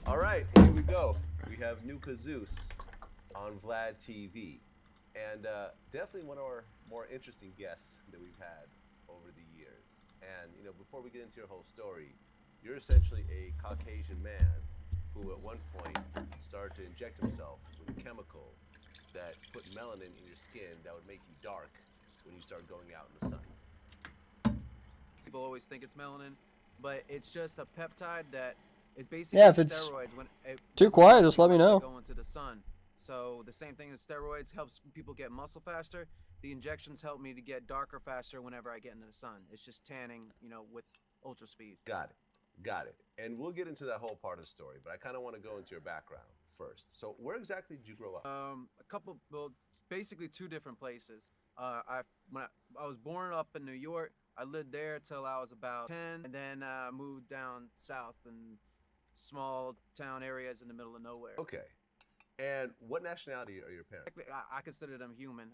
All right, here we go. We have New Kazoos on Vlad TV, and definitely one of our more interesting guests that we've had over the years. And before we get into your whole story, you're essentially a Caucasian man who, at one point, started to inject himself with a chemical that put melanin in your skin that would make you dark when you start going out in the sun. People always think it's melanin, but it's just a peptide that is Yeah, basically if it's steroids when it too is made quiet, when just let people me start know. going to the sun. So the same thing as steroids helps people get muscle faster. The injections help me to get darker faster whenever I get into the sun. It's just tanning, with ultra speed. Got it. Got it. And we'll get into that whole part of the story, but I kind of want to go into your background first. So, where exactly did you grow up? A couple, well, basically two different places. I was born up in New York. I lived there till I was about 10, and then moved down south in small town areas in the middle of nowhere. Okay. And what nationality are your parents? I consider them human.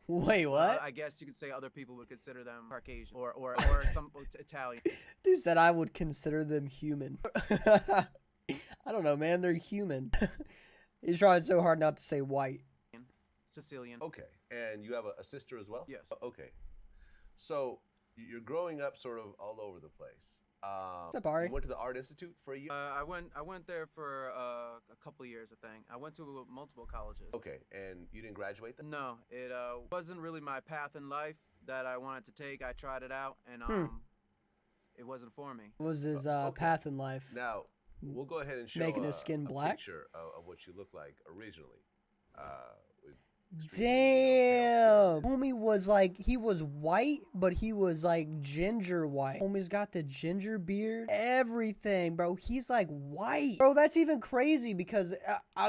Wait, what? I guess you could say other people would consider them Caucasian or some Italian. Dude said I would consider them human. I don't know, man. They're human. He's trying so hard not to say white. Sicilian. Okay. And you have a sister as well? Yes. Okay. So, you're growing up sort of all over the place. What's up, Ari? You went to the Art Institute for a year? I went there for a couple of years, I think. I went to multiple colleges. Okay. And you didn't graduate then? No, it wasn't really my path in life that I wanted to take. I tried it out, and it wasn't for me. What was his Okay. path in life? Now, we'll go ahead and show Making his skin black? picture of what you look like originally. With Damn. Homie was like, he was white, but he was like ginger white. Homie's got the ginger beard, everything, bro. He's like white. Bro, that's even crazy because,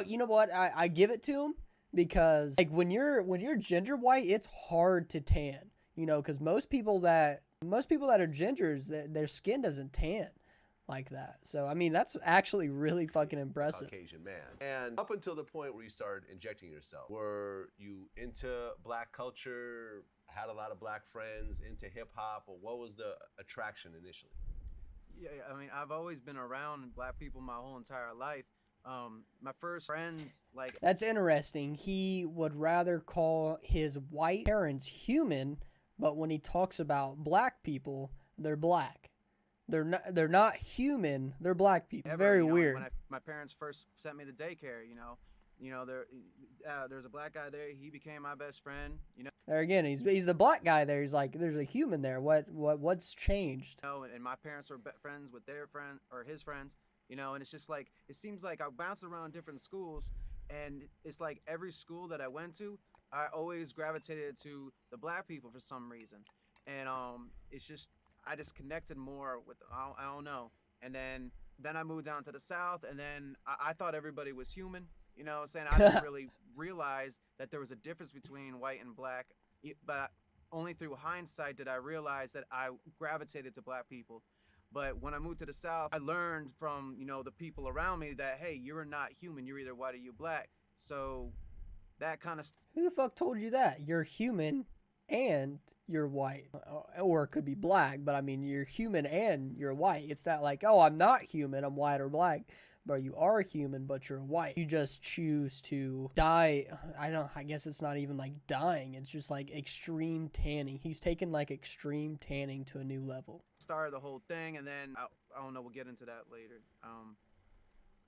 you know what? I give it to him because like when you're ginger white, it's hard to tan, because most people that are gingers, their skin doesn't tan like that. So, I mean, that's actually really fucking impressive. Caucasian man. And up until the point where you started injecting yourself, were you into black culture, had a lot of black friends, into hip hop, or what was the attraction initially? Yeah, I mean, I've always been around black people my whole entire life. My first friends, like... That's interesting. He would rather call his white parents human, but when he talks about black people, they're black. They're not human. They're black people. It's very weird. When my parents first sent me to daycare, there's a black guy there. He became my best friend. There again, he's the black guy there. He's like, there's a human there. What's changed? And my parents were friends with their friend or his friends. And it's just like it seems like I bounced around different schools, and it's like every school that I went to, I always gravitated to the black people for some reason, and it's just. I just connected more with, I don't know. And then I moved down to the South, and then I thought everybody was human, what I'm saying? I didn't really realize that there was a difference between white and black, but only through hindsight did I realize that I gravitated to black people. But when I moved to the South, I learned from, the people around me that, hey, you're not human, you're either white or you're black. So that kind of... Who the fuck told you that? You're human and you're white, or it could be black, but I mean, you're human and you're white. It's not like, oh, I'm not human, I'm white or black. Bro, you are human, but you're white. You just choose to die. I guess it's not even like dying. It's just like extreme tanning. He's taken like extreme tanning to a new level. Started the whole thing, and then I don't know, we'll get into that later.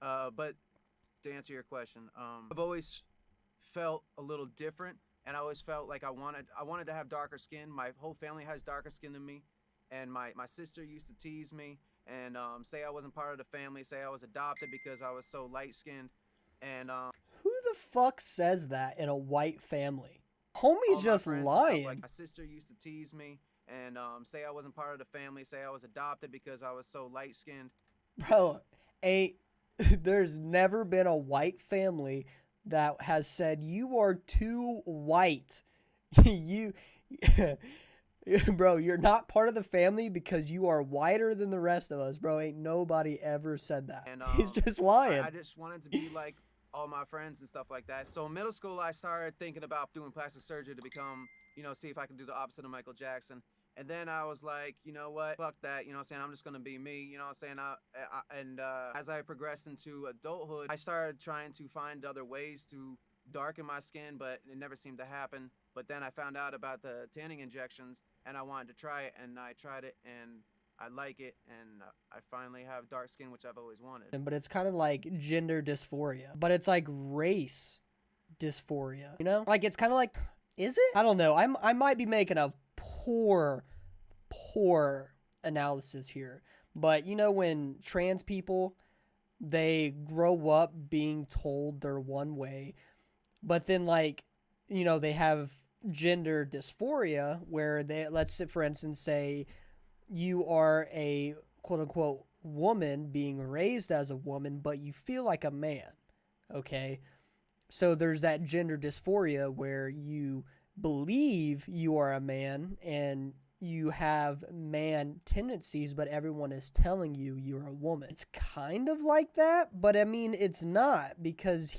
But to answer your question, I've always felt a little different. And I always felt like I wanted to have darker skin. My whole family has darker skin than me. And my sister used to tease me and say I wasn't part of the family, say I was adopted because I was so light-skinned. And who the fuck says that in a white family? Homie's just lying. Like my sister used to tease me and say I wasn't part of the family, say I was adopted because I was so light-skinned. Bro, there's never been a white family that has said you are too white. Bro, you're not part of the family because you are whiter than the rest of us, bro. Ain't nobody ever said that. And, he's just lying. I just wanted to be like all my friends and stuff like that. So in middle school, I started thinking about doing plastic surgery to become, see if I can do the opposite of Michael Jackson. And then I was like, you know what? Fuck that. You know what I'm saying? I'm just going to be me. You know what I'm saying? As I progressed into adulthood, I started trying to find other ways to darken my skin, but it never seemed to happen. But then I found out about the tanning injections and I wanted to try it, and I tried it and I like it, and I finally have dark skin, which I've always wanted. But it's kind of like gender dysphoria, but it's like race dysphoria, you know? Like, it's kind of like, is it? I don't know. I might be making a poor analysis here, but you know, when trans people, they grow up being told they're one way, but then, like, you know, they have gender dysphoria where they, let's for instance say you are a quote unquote woman being raised as a woman, but you feel like a man. Okay. So there's that gender dysphoria where you believe you are a man and you have man tendencies, but everyone is telling you you're a woman. It's kind of like that, but I mean, it's not, because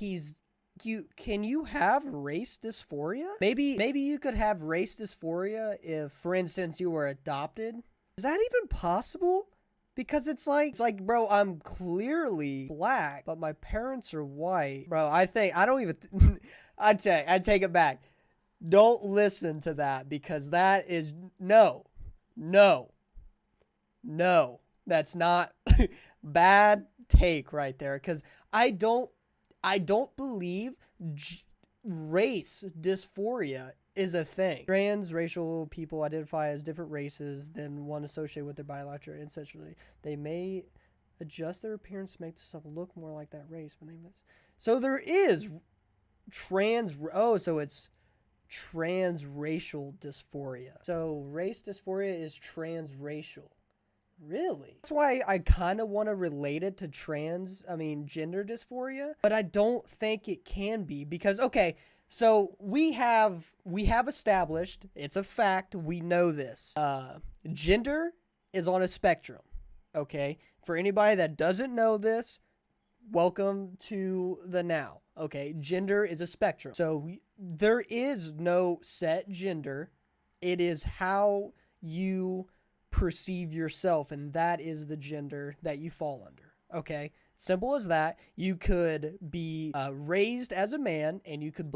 can you have race dysphoria? Maybe you could have race dysphoria if, for instance, you were adopted. Is that even possible? Because it's like, bro, I'm clearly black, but my parents are white. Bro, I take it back. Don't listen to that, because that is, no. That's not bad take right there, because I don't believe race dysphoria is a thing. Transracial people identify as different races than one associated with their biological ancestry. They may adjust their appearance to make themselves look more like that race when they miss. So there is so it's transracial dysphoria. So race dysphoria is transracial. Really? That's why I kind of want to relate it to gender dysphoria, but I don't think it can be, because, okay, so we have established, it's a fact, we know this. Gender is on a spectrum, okay? For anybody that doesn't know this, welcome to the now, okay? Gender is a spectrum. So there is no set gender. It is how you perceive yourself, and that is the gender that you fall under. Okay, simple as that. You could be raised as a man, and you could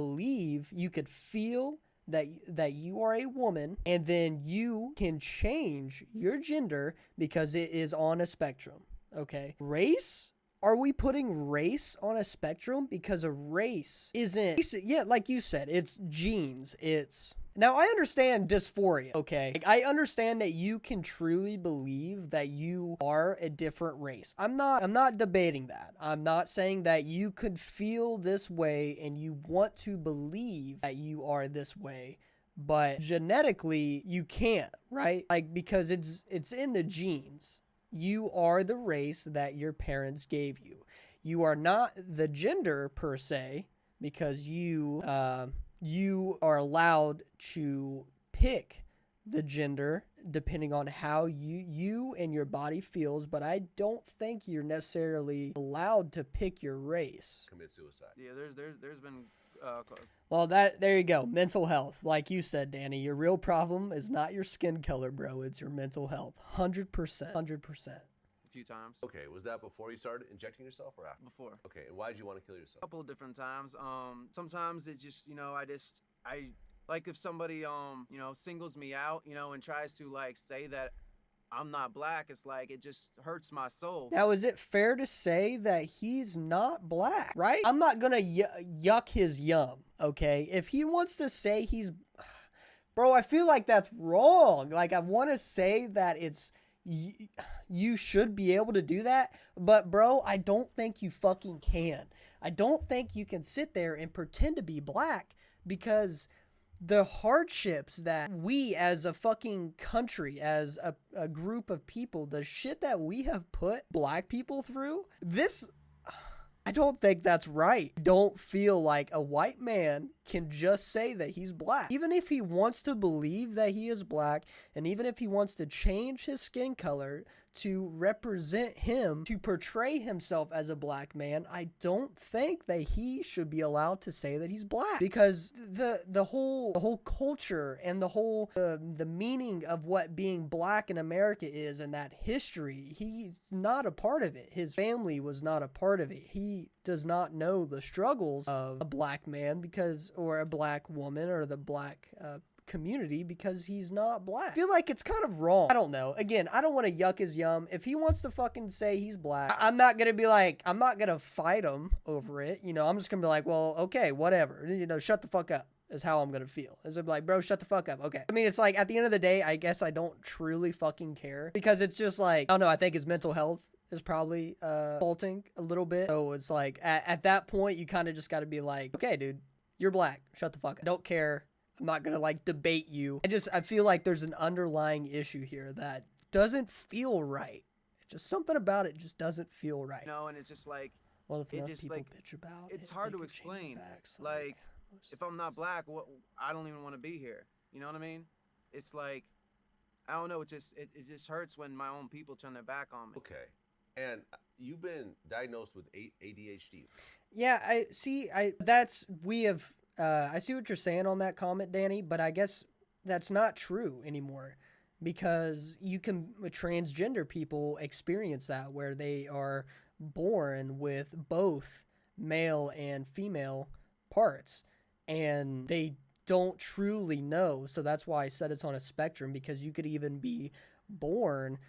feel that you are a woman, and then you can change your gender because it is on a spectrum. Okay, race. Are we putting race on a spectrum? Because a race isn't, yeah, like you said, it's genes. Now, I understand dysphoria, okay? Like, I understand that you can truly believe that you are a different race. I'm not debating that. I'm not saying that you could feel this way and you want to believe that you are this way, but genetically you can't, right? Like, because it's in the genes. You are the race that your parents gave you. You are not the gender per se, because you are allowed to pick the gender depending on how you and your body feels, but I don't think you're necessarily allowed to pick your race. Commit suicide. Yeah, there's been well, there you go. Mental health. Like you said, Danny, your real problem is not your skin color, bro. It's your mental health. 100%. 100%. a few times. Okay, was that before you started injecting yourself or after? Before. Okay, and why did you want to kill yourself? A couple of different times. Sometimes it just, I like if somebody singles me out, and tries to like say that I'm not black, it's like it just hurts my soul. Now, is it fair to say that he's not black, right? I'm not gonna yuck his yum, okay? If he wants to say he's... Bro, I feel like that's wrong. Like, I want to say that you should be able to do that, but bro, I don't think you fucking can. I don't think you can sit there and pretend to be black, because the hardships that we as a fucking country, as a group of people, the shit that we have put black people through, I don't think that's right. Don't feel like a white man can just say that he's black. Even if he wants to believe that he is black, and even if he wants to change his skin color to represent him, to portray himself as a black man, I don't think that he should be allowed to say that he's black, because the whole culture and the meaning of what being black in America is, and that history, he's not a part of it. His family was not a part of it. He does not know the struggles of a black man or a black woman or the black community, because he's not black. I feel like it's kind of wrong. I don't know. Again, I don't want to yuck his yum. If he wants to fucking say he's black, I'm not gonna be like, I'm not gonna fight him over it. I'm just gonna be like, well, okay, whatever. Shut the fuck up is how I'm gonna feel. Is it like, bro, shut the fuck up. Okay. I mean, it's like, at the end of the day, I guess I don't truly fucking care, because it's just like, I don't know, I think his mental health is probably faulting a little bit. So it's like, at that point, you kind of just got to be like, okay, dude, you're black. Shut the fuck up. I don't care. I'm not going to like debate you. I feel like there's an underlying issue here that doesn't feel right. Just something about it just doesn't feel right. And it's just like, well, if it just people like, bitch about it's it, hard they to can change the explain. facts, Like, if I'm not black, I don't even want to be here. You know what I mean? It's like, I don't know. It just hurts when my own people turn their back on me. Okay. And you've been diagnosed with ADHD. Yeah, I see what you're saying on that comment, Danny, but I guess that's not true anymore, because transgender people experience that, where they are born with both male and female parts, and they don't truly know. So that's why I said it's on a spectrum, because you could even be born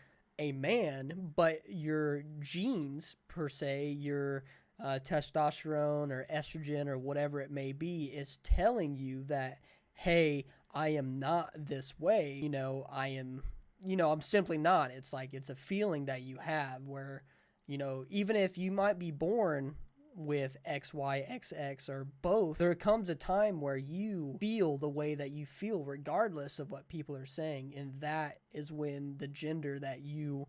a man, but your genes, per se, your testosterone or estrogen or whatever it may be, is telling you that, hey, I am not this way. I'm simply not. It's like, it's a feeling that you have where, even if you might be born with XYXX or both, there comes a time where you feel the way that you feel regardless of what people are saying, and that is when the gender that you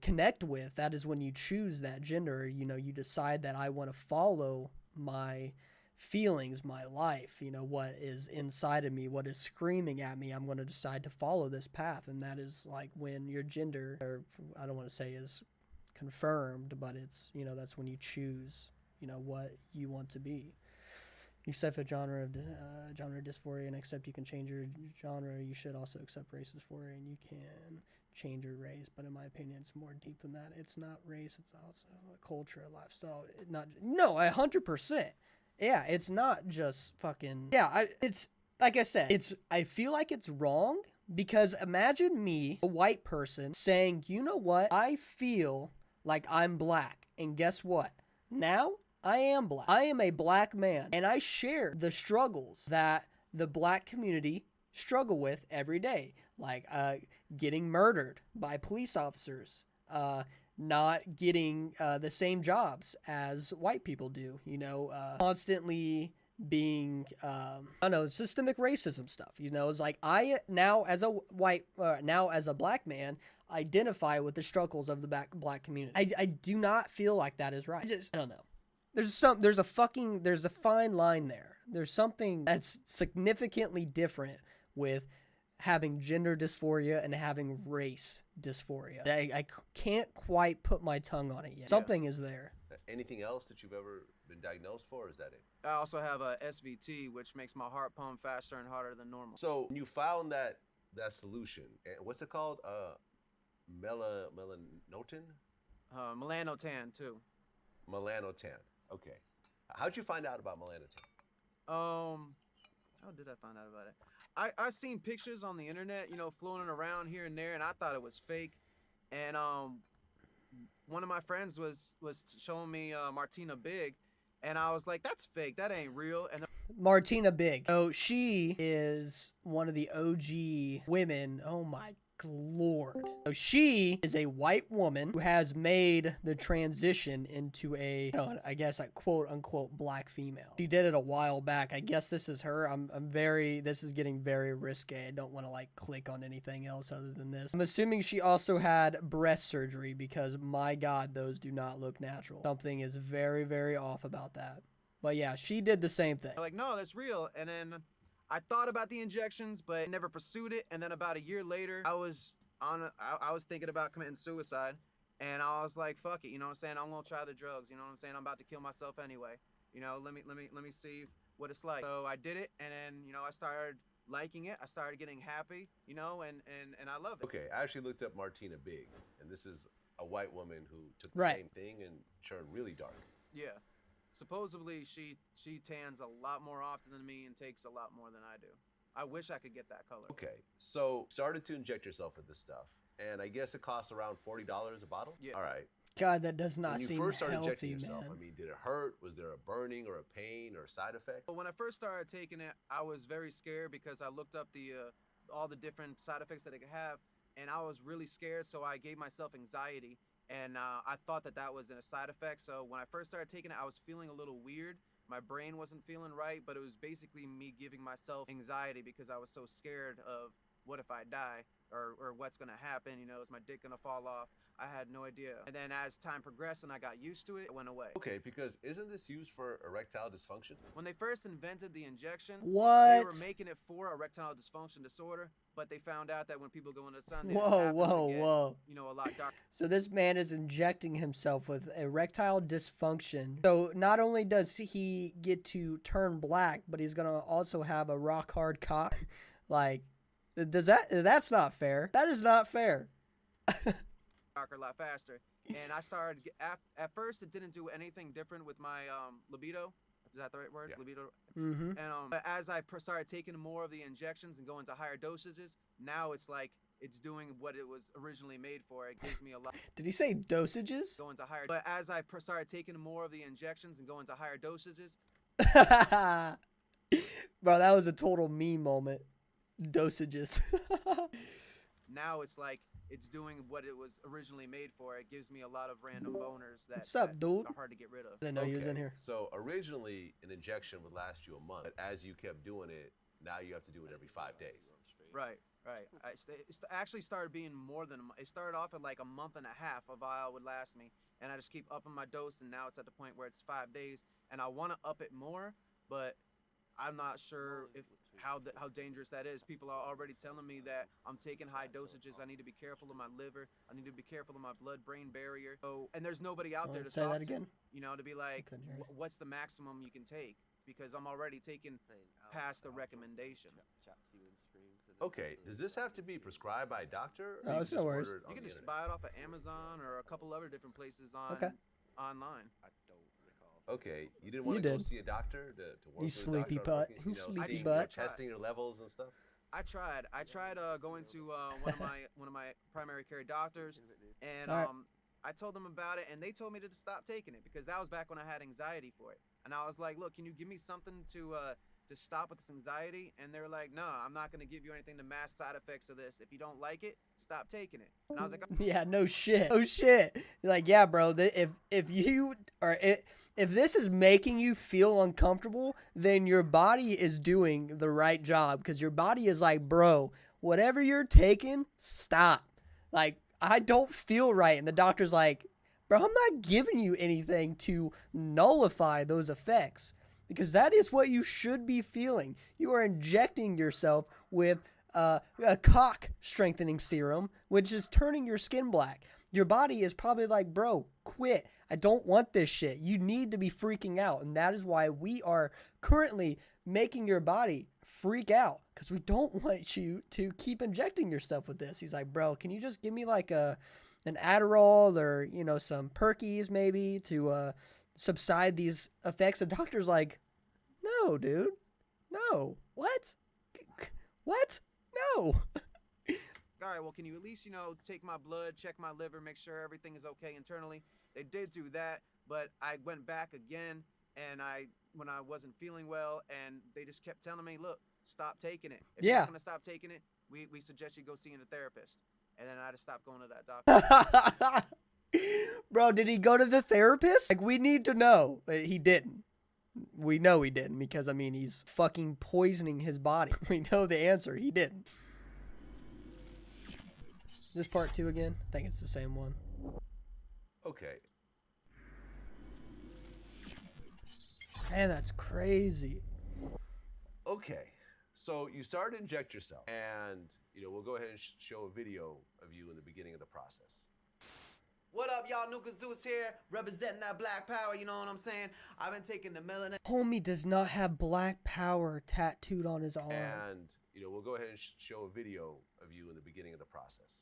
connect with, that is when you choose that gender. You decide that I want to follow my feelings, my life, what is inside of me, what is screaming at me. I'm going to decide to follow this path, and that is like when your gender, or I don't want to say is confirmed, but it's, that's when you choose what you want to be. Except for genre dysphoria, and except you can change your genre, you should also accept race dysphoria, and you can change your race. But in my opinion, it's more deep than that. It's not race, it's also a culture, a lifestyle. 100%. Yeah, it's not just fucking. Yeah, it's like I said, I feel like it's wrong, because imagine me, a white person, saying, you know what, I feel like I'm black, and guess what? Now I am black. I am a black man, and I share the struggles that the black community struggle with every day, like getting murdered by police officers, not getting the same jobs as white people do, constantly being, systemic racism stuff. It's like, I now as a black man, identify with the struggles of the black community. I do not feel like that is right. I don't know. There's a fine line there. There's something that's significantly different with having gender dysphoria and having race dysphoria. I can't quite put my tongue on it yet. Yeah. Something is there. Anything else that you've ever been diagnosed for, or is that it? I also have a SVT, which makes my heart pump faster and harder than normal. So you found that solution, and what's it called? Melanotan? Melanotan too. Melanotan. Okay. How'd you find out about melanotan? How did I find out about it? I've seen pictures on the internet, floating around here and there, and I thought it was fake. And one of my friends was showing me Martina Big, and I was like, that's fake. That ain't real. And Martina Big. So she is one of the OG women. Oh my Lord. So she is a white woman who has made the transition into I guess a quote unquote black female. She did it a while back. I guess this is her. This is getting very risque. I don't want to like click on anything else other than this. I'm assuming she also had breast surgery, because my God, those do not look natural. Something is very, very off about that. But yeah, she did the same thing. Like, no, that's real. And then I thought about the injections, but never pursued it. And then about a year later, I was I was thinking about committing suicide, and I was like, fuck it, you know what I'm saying? I'm gonna try the drugs, you know what I'm saying? I'm about to kill myself anyway. You know, let me see what it's like. So I did it, and then I started liking it. I started getting happy, and I love it. Okay, I actually looked up Martina Big, and this is a white woman who took the Right. same thing and turned really dark. Yeah. Supposedly she tans a lot more often than me and takes a lot more than I do. I wish I could get that color. Okay, so started to inject yourself with this stuff, and I guess it costs around $40 a bottle. Yeah. All right. God, that does not When you seem first started injecting healthy, yourself, man. I mean, did it hurt? Was there a burning or a pain or a side effect? But when I first started taking it, I was very scared because I looked up the all the different side effects that it could have, and I was really scared. So I gave myself anxiety, and I thought that was a side effect. So when I first started taking it, I was feeling a little weird. My brain wasn't feeling right, but it was basically me giving myself anxiety because I was so scared of what if I die or what's gonna happen. Is my dick gonna fall off? I had no idea. And then as time progressed and I got used to it, it went away. Okay, because isn't this used for erectile dysfunction? When they first invented the injection, What? they were making it for erectile dysfunction disorder, but they found out that when people go in the sun, they just Whoa, happen whoa, to get, whoa. a lot darker. So this man is injecting himself with erectile dysfunction. So not only does he get to turn black, but he's gonna also have a rock hard cock. Like, that's not fair. That is not fair. Darker a lot faster. And I started at first it didn't do anything different with my libido. Is that the right word? Yeah. Libido. Mm-hmm. And but as I started taking more of the injections and going to higher dosages, now it's like it's doing what it was originally made for. It gives me a lot. Did he say dosages? Going to higher. But as I started taking more of the injections and going to higher dosages, Bro, that was a total me moment. Dosages. now it's like it's doing what it was originally made for. It gives me a lot of random boners that, What's up, that dude? are hard to get rid of. I didn't know he was in here. So originally, an injection would last you a month, but as you kept doing it, now you have to do it every 5 days. Right. It actually started being more than it started off at like a month and a half. A vial would last me, and I just keep upping my dose, and now it's at the point where it's 5 days, and I want to up it more, but I'm not sure how dangerous that is. People are already telling me that I'm taking high dosages. I need to be careful of my liver. I need to be careful of my blood-brain barrier. So, and there's nobody out there to Say talk that again. to, to be like, couldn't hear you. what's the maximum you can take? Because I'm already taking past the recommendation. Okay, does this have to be prescribed by a doctor? Or No, you it's can no just worries. order it You on can the just internet? buy it off of Amazon or a couple other different places online. Okay, you didn't want You to go did. see a doctor to work You with a sleepy doctor on butt. looking, You sleepy seeing, butt. testing your levels and stuff? I tried going to one of my primary care doctors, and All right. I told them about it, and they told me to stop taking it because that was back when I had anxiety for it. And I was like, look, can you give me something to stop with this anxiety? And they were like, no, I'm not gonna give you anything to mask side effects of this. If you don't like it, stop taking it. And I was like, Yeah, no shit. No shit. Like, yeah, bro. If you are if this is making you feel uncomfortable, then your body is doing the right job because your body is like, bro, whatever you're taking, stop. Like, I don't feel right, and the doctor's like, bro, I'm not giving you anything to nullify those effects because that is what you should be feeling. You are injecting yourself with a cock strengthening serum, which is turning your skin black. Your body is probably like, bro, quit. I don't want this shit. You need to be freaking out. And that is why we are currently making your body freak out because we don't want you to keep injecting yourself with this. He's like, bro, can you just give me like an Adderall or, some Perkies maybe to subside these effects? The doctor's like, no, dude. No. What? What? No. all right, well, can you at least, take my blood, check my liver, make sure everything is okay internally? They did do that, but I went back again, and when I wasn't feeling well, and they just kept telling me, look, stop taking it. If you're Yeah. not going to stop taking it, we suggest you go see a therapist. And then I just stopped going to that doctor. Bro, did he go to the therapist? Like, we need to know. He didn't. We know he didn't because, he's fucking poisoning his body. We know the answer. He didn't. Is this part 2 again? I think it's the same one. Okay, Man, that's crazy. okay. So you start to inject yourself, and we'll go ahead and show a video of you in the beginning of the process. What up, y'all? Nuka Zeus here, representing that black power, you know what I'm saying? I've been taking the melanin. Homie does not have black power tattooed on his arm. And, we'll go ahead and show a video of you in the beginning of the process.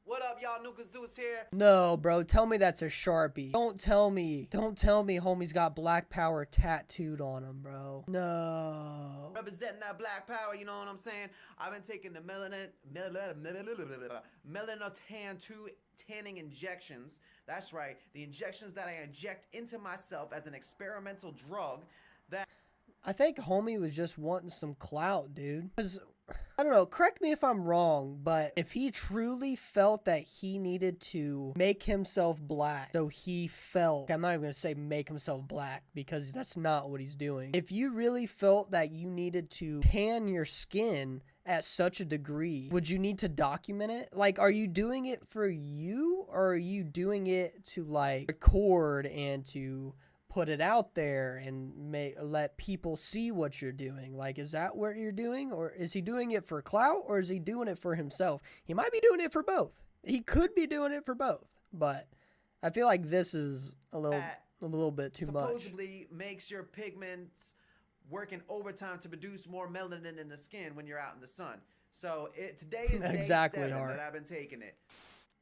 What up, y'all? Nuka Zeus here. No, bro, tell me that's a Sharpie. Don't tell me homie's got black power tattooed on him, bro. No. Representing that black power, you know what I'm saying? I've been taking the tanning injections. That's right, the injections that I inject into myself as an experimental drug that... I think homie was just wanting some clout, dude. Because, I don't know, correct me if I'm wrong, but if he truly felt that he needed to make himself black, so he felt, I'm not even going to say make himself black, because that's not what he's doing. If you really felt that you needed to tan your skin at such a degree, would you need to document it? Like, are you doing it for you, or are you doing it to, like, record and to put it out there and let people see what you're doing? Like, is that what you're doing? Or is he doing it for clout, or is he doing it for himself? He might be doing it for both. He could be doing it for both, but I feel like this is a little bit too much. Supposedly makes your pigments working overtime to produce more melanin in the skin when you're out in the sun. So today is day Exactly, 7 Hart. that I've been taking it.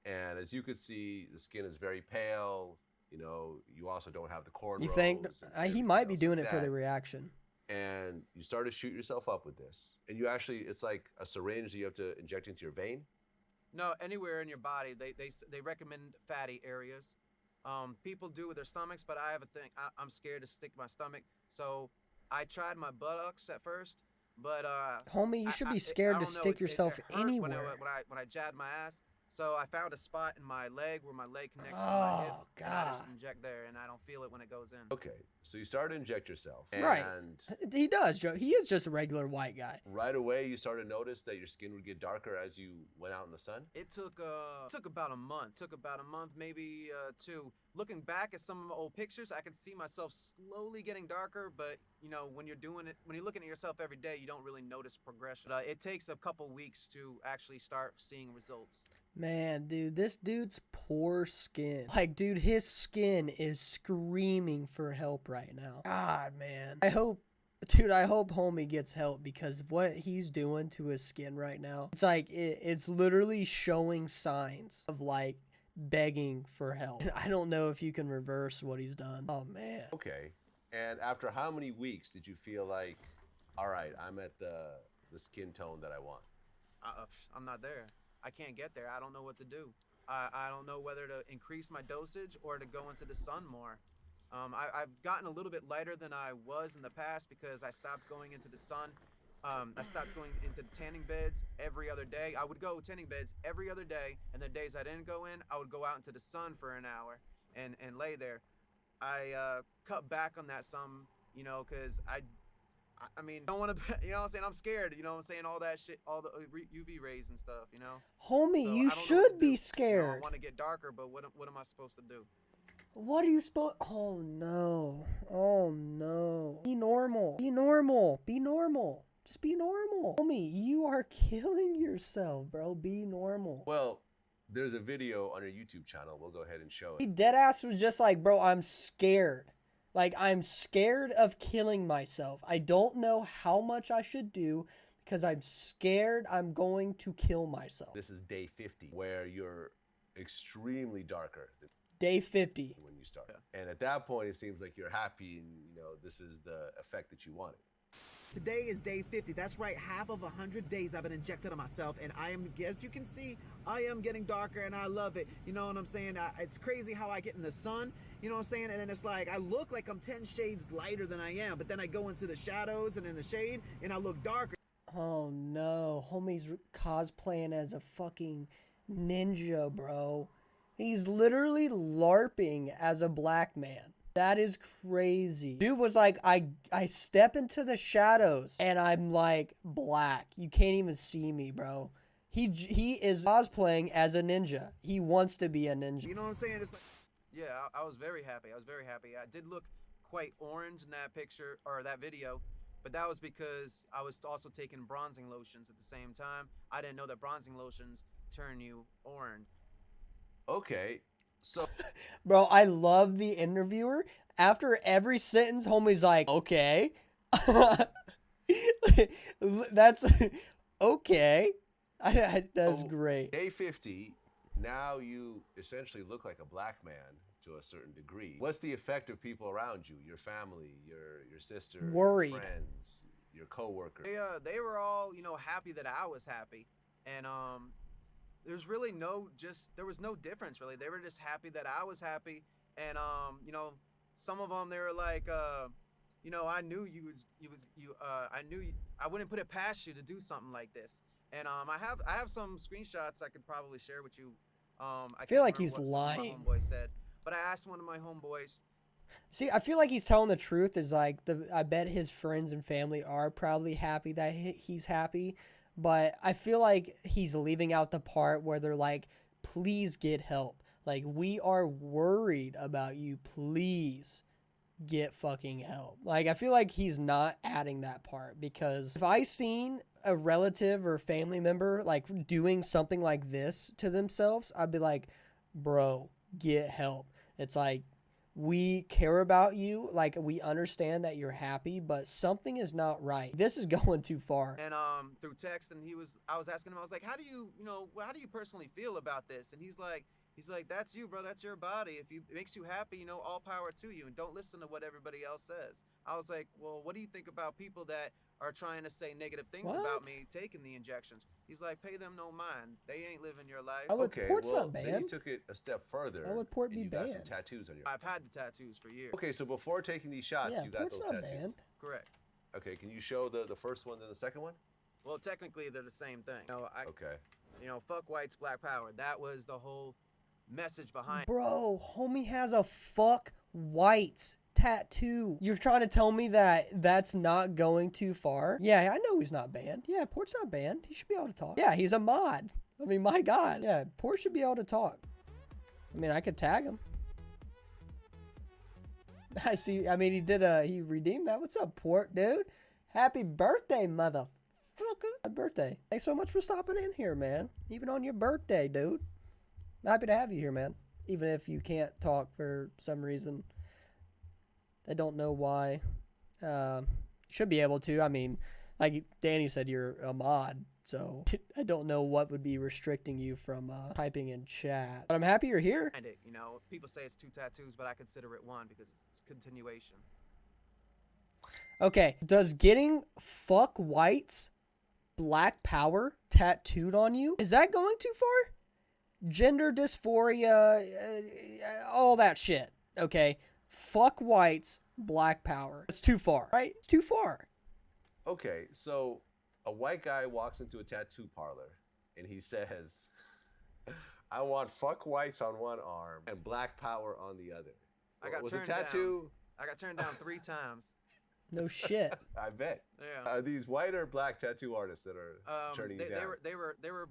And as you could see, the skin is very pale. You also don't have the cornrows. You think he might be doing it for that. the reaction? And you start to shoot yourself up with this. And you actually, it's like a syringe that you have to inject into your vein. No, anywhere in your body. They recommend fatty areas. People do with their stomachs, but I have a thing. I'm scared to stick my stomach. So I tried my buttocks at first, but homie, you should be scared to stick yourself anywhere. When I jabbed my ass. So I found a spot in my leg where my leg connects to my hip. God. And I just inject there, and I don't feel it when it goes in. Okay, so you start to inject yourself. Right. And He does, Joe. He is just a regular white guy. right away, you started to notice that your skin would get darker as you went out in the sun. It took about a month. Maybe 2. Looking back at some of my old pictures, I can see myself slowly getting darker. But when you're doing it, when you're looking at yourself every day, you don't really notice progression. It takes a couple weeks to actually start seeing results. Man, dude, this dude's poor skin. Like, dude, his skin is screaming for help right now. God, man. I hope homie gets help, because what he's doing to his skin right now, it's like, it's literally showing signs of, like, begging for help. And I don't know if you can reverse what he's done. Oh, man. Okay. And after how many weeks did you feel like, all right, I'm at the skin tone that I want? I'm not there. I can't get there. I don't know what to do. I don't know whether to increase my dosage or to go into the sun more. I've gotten a little bit lighter than I was in the past because I stopped going into the sun. I stopped going into the tanning beds every other day. I would go tanning beds every other day, and the days I didn't go in, I would go out into the sun for an hour and lay there. I cut back on that some, because I don't want to, what I'm saying? I'm scared, what I'm saying? All that shit, all the UV rays and stuff, Homie, So you should be scared. I want to get darker, but what am I supposed to do? What are you supposed? Oh no. Be normal. Be normal. Just be normal. Homie, you are killing yourself, bro. Be normal. Well, there's a video on your YouTube channel. We'll go ahead and show He it. deadass was just like, bro, I'm scared. Like, I'm scared of killing myself. I don't know how much I should do because I'm scared I'm going to kill myself. This is day 50, where you're extremely darker than Day 50. when you start. And at that point, it seems like you're happy and, this is the effect that you wanted. Today is day 50. That's right. Half of 100 days I've been injected on myself, and I am, as you can see, I am getting darker, and I love it. You know what I'm saying? It's crazy how I get in the sun. You know what I'm saying? And then it's like I look like I'm 10 shades lighter than I am, but then I go into the shadows and in the shade, and I look darker. Oh no, homie's cosplaying as a fucking ninja, bro. He's literally LARPing as a black man. That is crazy. Dude was like, I step into the shadows and I'm like black. You can't even see me, bro. He is cosplaying as a ninja. He wants to be a ninja. You know what I'm saying? It's like, yeah, I was very happy. I did look quite orange in that picture or that video, but that was because I was also taking bronzing lotions at the same time. I didn't know that bronzing lotions turn you orange. Okay, so Bro, I love the interviewer. After every sentence, homie's like, okay. That's okay. That's great. day 50, now you essentially look like a black man to a certain degree. What's the effect of people around you, your family, your sister, Worried. your friends, your coworkers? They were all, happy that I was happy, and there's really there was no difference really. They were just happy that I was happy, and some of them, they were like, I knew I wouldn't put it past you to do something like this. And I have some screenshots I could probably share with you. I feel can't like remember he's what some of lying. my homeboy said, but I asked one of my homeboys. See, I feel like he's telling the truth. Is like I bet his friends and family are probably happy that he's happy, but I feel like he's leaving out the part where they're like, please get help. Like, we are worried about you. Please get fucking help. Like, I feel like he's not adding that part, because if I seen a relative or family member like doing something like this to themselves, I'd be like, bro, get help. It's like, we care about you. Like, we understand that you're happy, but something is not right. This is going too far. And through text, and I was asking him, I was like, how do you personally feel about this? And he's like, that's you, bro. That's your body. If it makes you happy, all power to you, and don't listen to what everybody else says. I was like, well, what do you think about people that are trying to say negative things about me taking the injections? He's like, pay them no mind. They ain't living your life. Okay, Port's well, not then banned. you took it a step further. Why would Port and be you got some banned? tattoos on your. I've had the tattoos for years. Okay, so before taking these shots, Yeah, you got Port's those not tattoos. banned. Correct. Okay, can you show the first one and the second one? Well, technically, they're the same thing. Okay. Fuck whites, black power. That was the whole message behind. Bro, homie has a fuck whites tattoo. You're trying to tell me that that's not going too far? Yeah, I know he's not banned. Yeah, Port's not banned. He should be able to talk. Yeah, he's a mod. I mean, my God. Yeah, Port should be able to talk. I mean, I could tag him. I see. I mean, he redeemed that. What's up, Port, dude? Happy birthday, motherfucker. Happy birthday. Thanks so much for stopping in here, man. Even on your birthday, dude. Happy to have you here, man. Even if you can't talk for some reason. I don't know why. Should be able to. I mean, like Danny said, you're a mod. So I don't know what would be restricting you from typing in chat. But I'm happy you're here. People say it's 2 tattoos, but I consider it 1 because it's continuation. Okay. Does getting fuck whites, black power tattooed on you, is that going too far? Gender dysphoria, all that shit. Okay. Fuck whites, black power. It's too far, right? It's too far. Okay, so a white guy walks into a tattoo parlor and he says, I want fuck whites on one arm and black power on the other. I got turned down 3 times. No shit. I bet. Yeah. Are these white or black tattoo artists that are turning you down? They were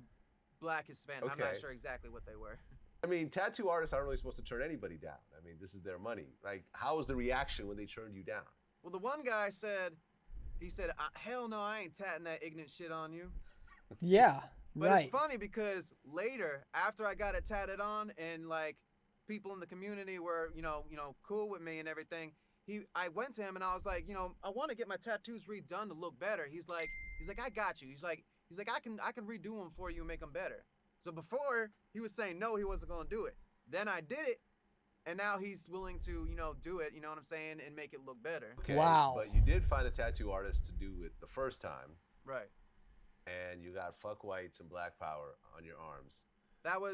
black Hispanic. Okay. I'm not sure exactly what they were. I mean, tattoo artists aren't really supposed to turn anybody down. I mean, this is their money. Like, how was the reaction when they turned you down? Well, the one guy said, hell no, I ain't tatting that ignorant shit on you. Yeah. But right. It's funny because later, after I got it tatted on, and like people in the community were, cool with me and everything, I went to him and I was like, I want to get my tattoos redone to look better. He's like, I got you. He's like, I can redo them for you and make them better. So before, he was saying no, he wasn't gonna do it. Then I did it, and now he's willing to, do it. You know what I'm saying, and make it look better. Okay, wow. But you did find a tattoo artist to do it the first time. Right. And you got fuck whites and black power on your arms. That was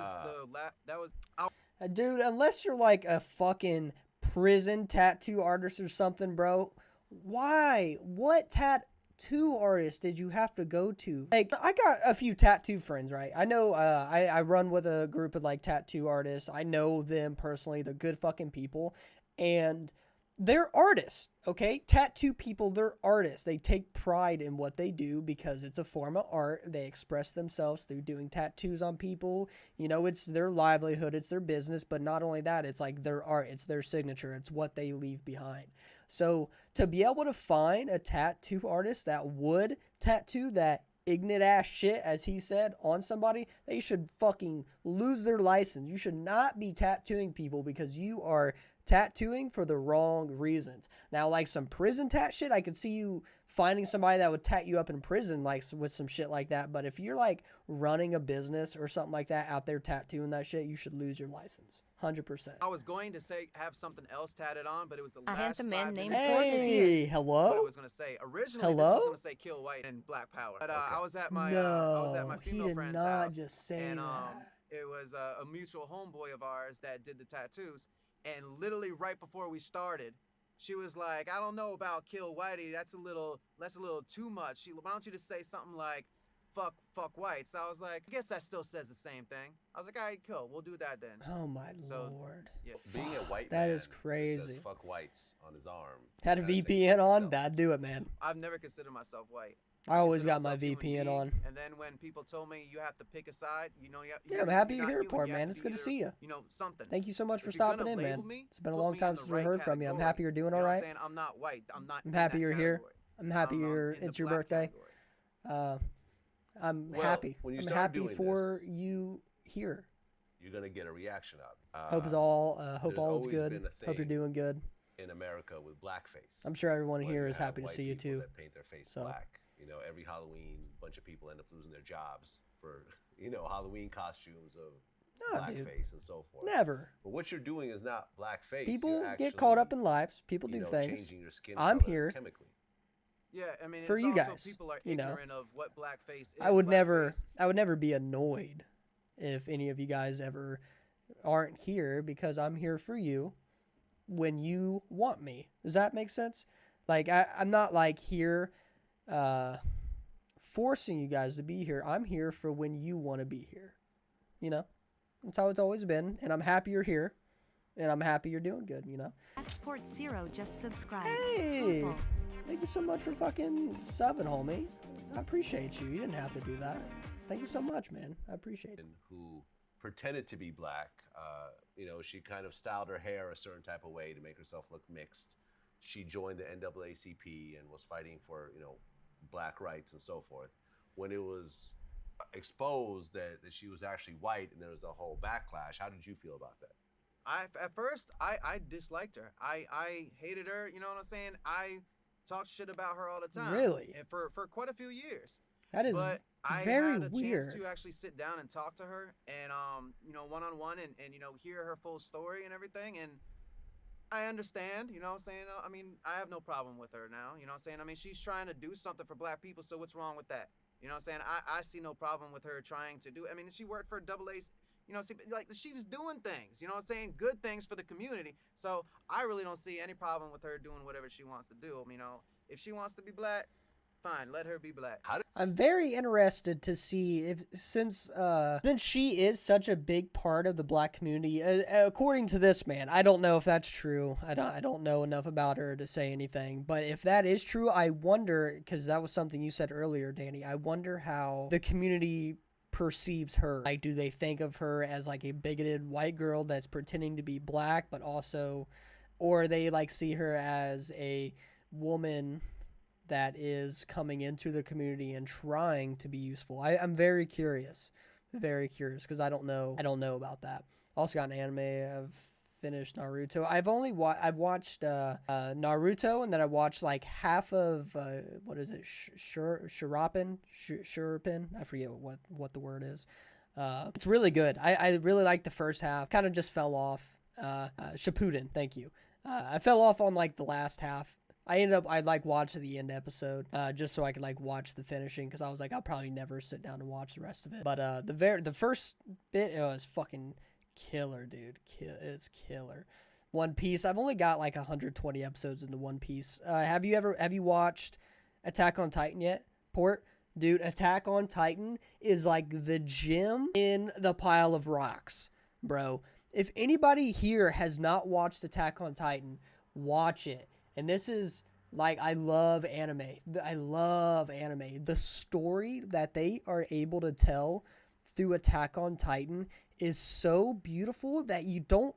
Dude, unless you're like a fucking prison tattoo artist or something, bro, why? What tattoo artist did you have to go to? Like, I got a few tattoo friends, right? I know I run with a group of like tattoo artists. I know them personally. They're good fucking people. And they're artists, okay? Tattoo people, they're artists. They take pride in what they do because it's a form of art. They express themselves through doing tattoos on people. You know, it's their livelihood, it's their business, but not only that, it's like their art, it's their signature, it's what they leave behind. So to be able to find a tattoo artist that would tattoo that ignorant ass shit, as he said, on somebody, they should fucking lose their license. You should not be tattooing people because you are tattooing for the wrong reasons. Now, like some prison tat shit, I could see you finding somebody that would tat you up in prison, like with some shit like that. But if you're like running a business or something like that out there tattooing that shit, you should lose your license. 100%. I was going to say have something else tatted on, but it was the A last handsome man 5 named minutes. Ford is here. Hey, What I hello? was gonna say originally, Hello? this was gonna say kill white and black power. But I was at my No, he female did friend's not house, just say and that. it was a mutual homeboy of ours that did the tattoos. And literally right before we started, she was like, "I don't know about kill whitey. That's a little too much. Why don't you just say something like fuck whites?" So I was like, I guess that still says the same thing. I was like, all right, cool, we'll do that then. Oh my So, lord. Yeah. Being a white That man is that crazy. says fuck whites on his arm. Had a gotta say VPN fuck on? yourself. That'd do it, man. I've never considered myself white. I always Consider got my myself human VPN being, on. And then when people told me you have to pick a side, you know, Yeah, I'm happy you're not here, human, Port, you have man. to It's be good to either, see you. You know, something. Thank you so much for If you're stopping gonna in, label man. me, It's been a put long me time in the since we right heard from you. I'm category. happy you're doing You know all what I'm right. saying? I'm not white. I'm not. I'm in happy that you're here. category. I'm happy I'm, you're. in the It's your black birthday. category. I'm Well, happy. when you I'm start happy doing for this- you here. You're gonna get a reaction out. Hope There's all is always good. been a Hope you're thing doing good. in America with blackface. I'm sure everyone where here you is have happy to white see you people too. That paint their face So. black. You know, every Halloween, a bunch of people end up losing their jobs for Halloween costumes of No, dude. blackface and so forth. Never. But what you're doing is not blackface. People You're get caught up actually, in lives. People do things. changing your skin I'm color here. chemically. Yeah, I mean, For it's you also guys, people are you know. ignorant of what blackface is. I would never blackface. be annoyed if any of you guys ever aren't here because I'm here for you when you want me. Does that make sense? Like I'm not like here forcing you guys to be here. I'm here for when you want to be here. You know? That's how it's always been, and I'm happy you're here. And I'm happy you're doing good, you know? Sport Zero just subscribed. Hey! Awful. Thank you so much for fucking subbing, homie. I appreciate you. You didn't have to do that. Thank you so much, man. I appreciate it. And who pretended to be black. She kind of styled her hair a certain type of way to make herself look mixed. She joined the NAACP and was fighting for, black rights and so forth. When it was exposed that she was actually white and there was the whole backlash, how did you feel about that? At first, I disliked her. I hated her. You know what I'm saying? I talked shit about her all the time. Really? And for quite a few years. That is But I very had a weird. chance to actually sit down and talk to her and one-on-one and hear her full story and everything, and I understand, you know what I'm saying? I mean, I have no problem with her now, you know what I'm saying? I mean, she's trying to do something for black people, so what's wrong with that? You know what I'm saying? I see no problem with her trying to do it. I mean, she worked for AA, like she was doing things, you know what I'm saying? Good things for the community. So I really don't see any problem with her doing whatever she wants to do. If she wants to be black, fine, let her be black. I'm very interested to see if since she is such a big part of the black community, according to this man. I don't know if that's true. I don't know enough about her to say anything. But if that is true, I wonder, because that was something you said earlier, Danny. I wonder how the community perceives her. Like, do they think of her as like a bigoted white girl that's pretending to be black, but also, or they like see her as a woman that is coming into the community and trying to be useful. I'm very curious, because I don't know about that. Also got an anime. I've finished Naruto. I've watched Naruto, and then I watched like half of what is it, Shuriken. I forget what the word is. It's really good. I really liked the first half. Kind of just fell off. Shippuden. Thank you. I fell off on like the last half. I watched the end episode just so I could like watch the finishing, because I was like, I'll probably never sit down and watch the rest of it. But the first bit, it was fucking killer, dude. It's killer. One Piece. I've only got like 120 episodes into One Piece. Have you watched Attack on Titan yet, Port? Dude, Attack on Titan is like the gem in the pile of rocks, bro. If anybody here has not watched Attack on Titan, watch it. And this is like, I love anime. I love anime. The story that they are able to tell through Attack on Titan is so beautiful that you don't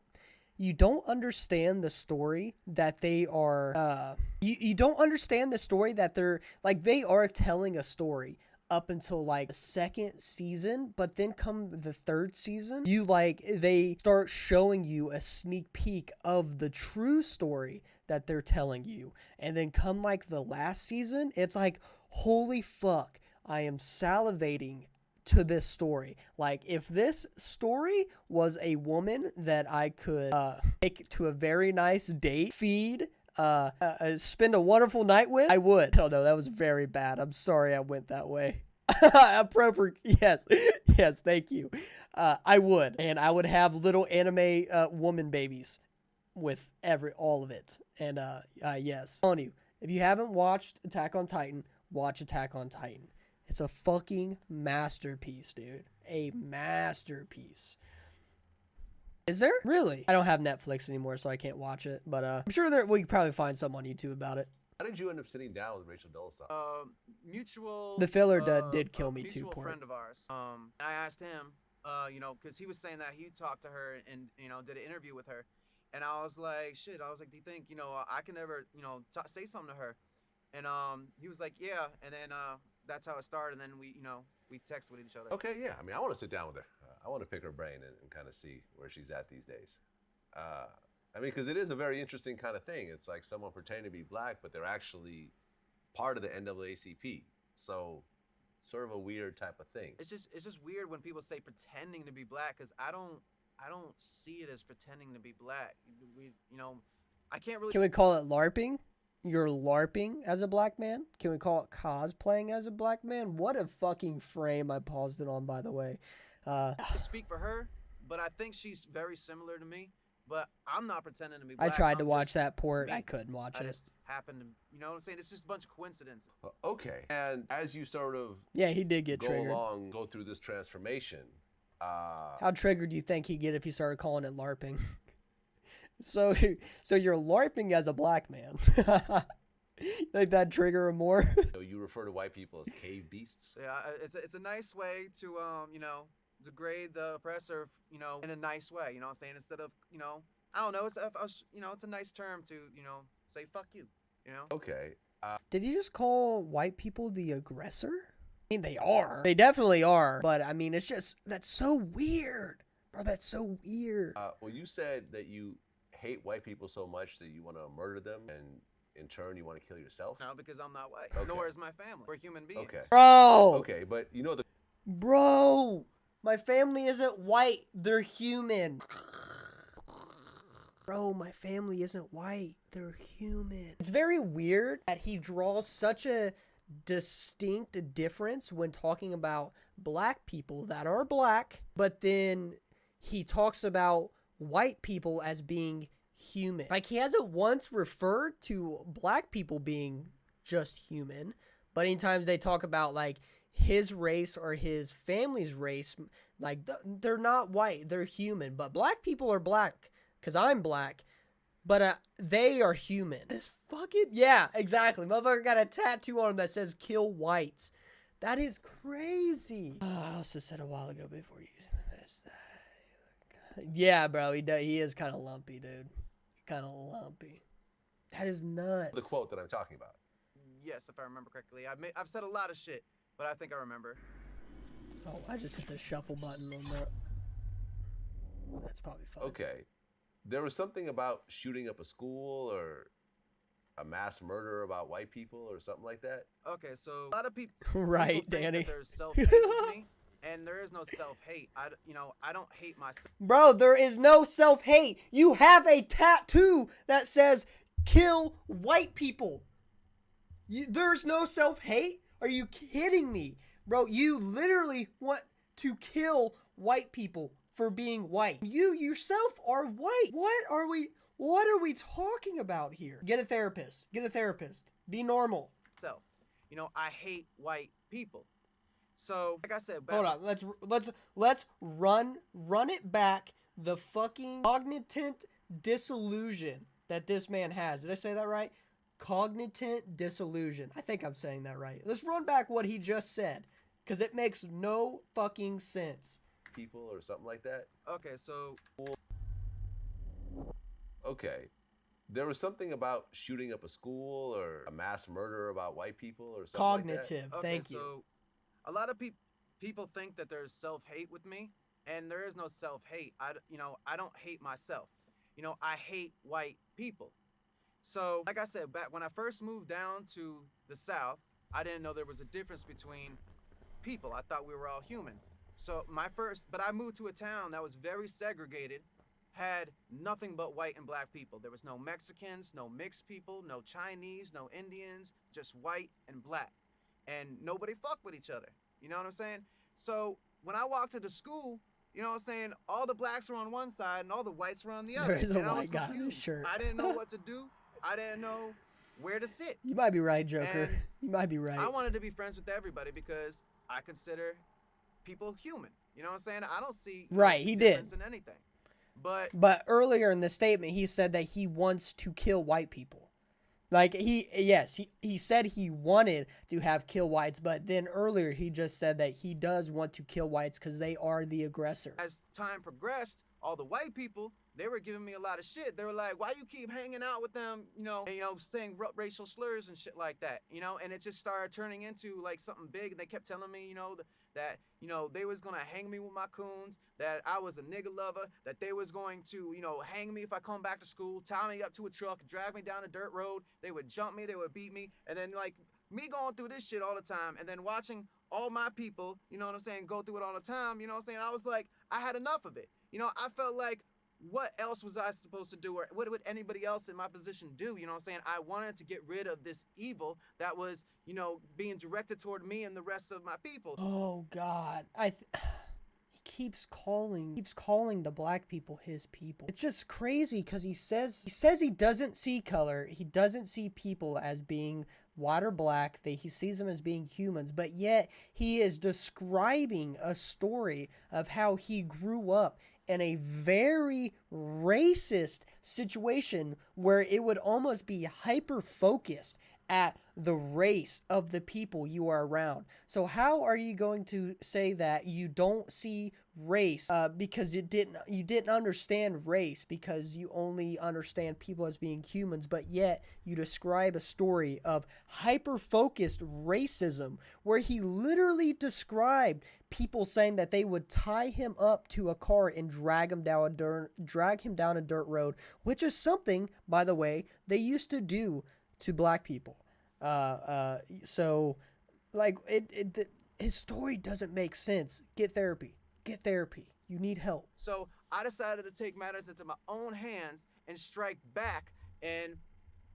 understand the story that they are you don't understand the story that they're like, they are telling a story up until like the second season, but then come the third season, you like, they start showing you a sneak peek of the true story that they're telling you. And then come like the last season, it's like, holy fuck, I am salivating to this story. Like, if this story was a woman that I could take to a very nice date, feed, spend a wonderful night with, I would. Oh no, that was very bad. I'm sorry I went that way. Appropriate. Yes, thank you. I would. And I would have little anime woman babies with all of it. And yes. I'm telling you, if you haven't watched Attack on Titan, watch Attack on Titan. It's a fucking masterpiece, dude. A masterpiece. Is there? Really? I don't have Netflix anymore, so I can't watch it. But I'm sure we could probably find some on YouTube about it. How did you end up sitting down with Rachel Dolezal? Mutual. The filler did kill me too. Mutual friend of ours. I asked him, because he was saying that he talked to her and did an interview with her, and I was like, shit. I was like, do you think I can ever say something to her? And he was like, yeah. And then that's how it started. And then we texted with each other. Okay, yeah. I mean, I want to sit down with her. I want to pick her brain and kind of see where she's at these days. I mean, because it is a very interesting kind of thing. It's like someone pretending to be black, but they're actually part of the NAACP. So, sort of a weird type of thing. It's just weird when people say pretending to be black, because I don't see it as pretending to be black. I can't really. Can we call it LARPing? You're LARPing as a black man? Can we call it cosplaying as a black man? What a fucking frame I paused it on, by the way. To speak for her, but I think she's very similar to me. But I'm not pretending to be black. I tried to watch that port. I couldn't watch it. I just happened to, you know what I'm saying? It's just a bunch of coincidences. Okay. And as you sort of he did get triggered. Go through this transformation. How triggered do you think he'd get if he started calling it LARPing? So you're LARPing as a black man. Like that trigger him more? You refer to white people as cave beasts? Yeah, it's a nice way to degrade the oppressor, in a nice way. You know what I'm saying? Instead of, I don't know, it's a nice term to, say fuck you, Okay. Did you just call white people the aggressor? I mean, they are. They definitely are. But I mean, it's just, that's so weird. Bro, that's so weird. Well, you said that you hate white people so much that you want to murder them, and in turn you want to kill yourself? No, because I'm not white. Okay. Nor is my family. We're human beings. Okay. Bro! Okay, but Bro! My family isn't white. They're human. Bro, my family isn't white. They're human. It's very weird that he draws such a distinct difference when talking about black people that are black, but then he talks about white people as being human. Like, he hasn't once referred to black people being just human, but anytime they talk about like his race or his family's race, like they're not white, they're human. But black people are black because I'm black, but they are human. It's fucking, yeah, exactly. Motherfucker got a tattoo on him that says kill whites. That is crazy. I also said a while ago before you. Yeah, bro, he is kind of lumpy, dude. Kind of lumpy. That is nuts. the quote that I'm talking about. Yes, if I remember correctly. I've said a lot of shit, but I think I remember. Oh, I just hit the shuffle button on that. That's probably fine. Okay. There was something about shooting up a school or a mass murder about white people or something like that. Okay, so a lot of people Right, think Danny. that there's self-hate with me, and there is no self-hate. I don't hate myself. Bro, there is no self-hate. You have a tattoo that says kill white people. There's no self-hate? Are you kidding me? Bro, you literally want to kill white people for being white. You yourself are white. What are we talking about here? Get a therapist. Get a therapist. Be normal. So, I hate white people. So, like I said, Hold on. Let's run it back. The fucking cognitive disillusion that this man has. Did I say that right? Cognitive disillusion. I think I'm saying that right. Let's run back what he just said, because it makes no fucking sense. People or something like that. Okay, so Okay. There was something about shooting up a school or a mass murder about white people or something Cognitive. okay, Thank you. so a lot of people think that there's self-hate with me, and there is no self-hate. I don't hate myself. I hate white people. So, like I said, back when I first moved down to the South, I didn't know there was a difference between people. I thought we were all human. So but I moved to a town that was very segregated, had nothing but white and black people. There was no Mexicans, no mixed people, no Chinese, no Indians, just white and black. And nobody fucked with each other. You know what I'm saying? So when I walked to the school, you know what I'm saying, all the blacks were on one side and all the whites were on the other. There is a and I was white guy in confused. this shirt. I didn't know what to do. I didn't know where to sit. You might be right, Joker. And You might be right. I wanted to be friends with everybody because I consider people human. You know what I'm saying? I don't see Right, he difference did. in anything. But earlier in the statement, he said that he wants to kill white people. Like, he said he wanted to have kill whites, but then earlier he just said that he does want to kill whites because they are the aggressor. as time progressed, all the white people, they were giving me a lot of shit. They were like, why you keep hanging out with them, and, saying racial slurs and shit like that, and it just started turning into like something big. And they kept telling me, that, they was going to hang me with my coons, that I was a nigga lover, that they was going to, hang me if I come back to school, tie me up to a truck, drag me down a dirt road. They would jump me, they would beat me. And then like me going through this shit all the time and then watching all my people, go through it all the time, I was like, I had enough of it. I felt like, what else was I supposed to do, or what would anybody else in my position do? I wanted to get rid of this evil that was, being directed toward me and the rest of my people. Oh God, he keeps calling the black people his people. It's just crazy because he says he doesn't see color. He doesn't see people as being white or black. He sees them as being humans, but yet he is describing a story of how he grew up in a very racist situation where it would almost be hyper focused at the race of the people you are around. So how are you going to say that you don't see race because you didn't understand race because you only understand people as being humans, but yet you describe a story of hyper-focused racism where he literally described people saying that they would tie him up to a car and drag him down a dirt road, which is something, by the way, they used to do to black people. So like his story doesn't make sense. Get therapy. You need help. So I decided to take matters into my own hands and strike back, and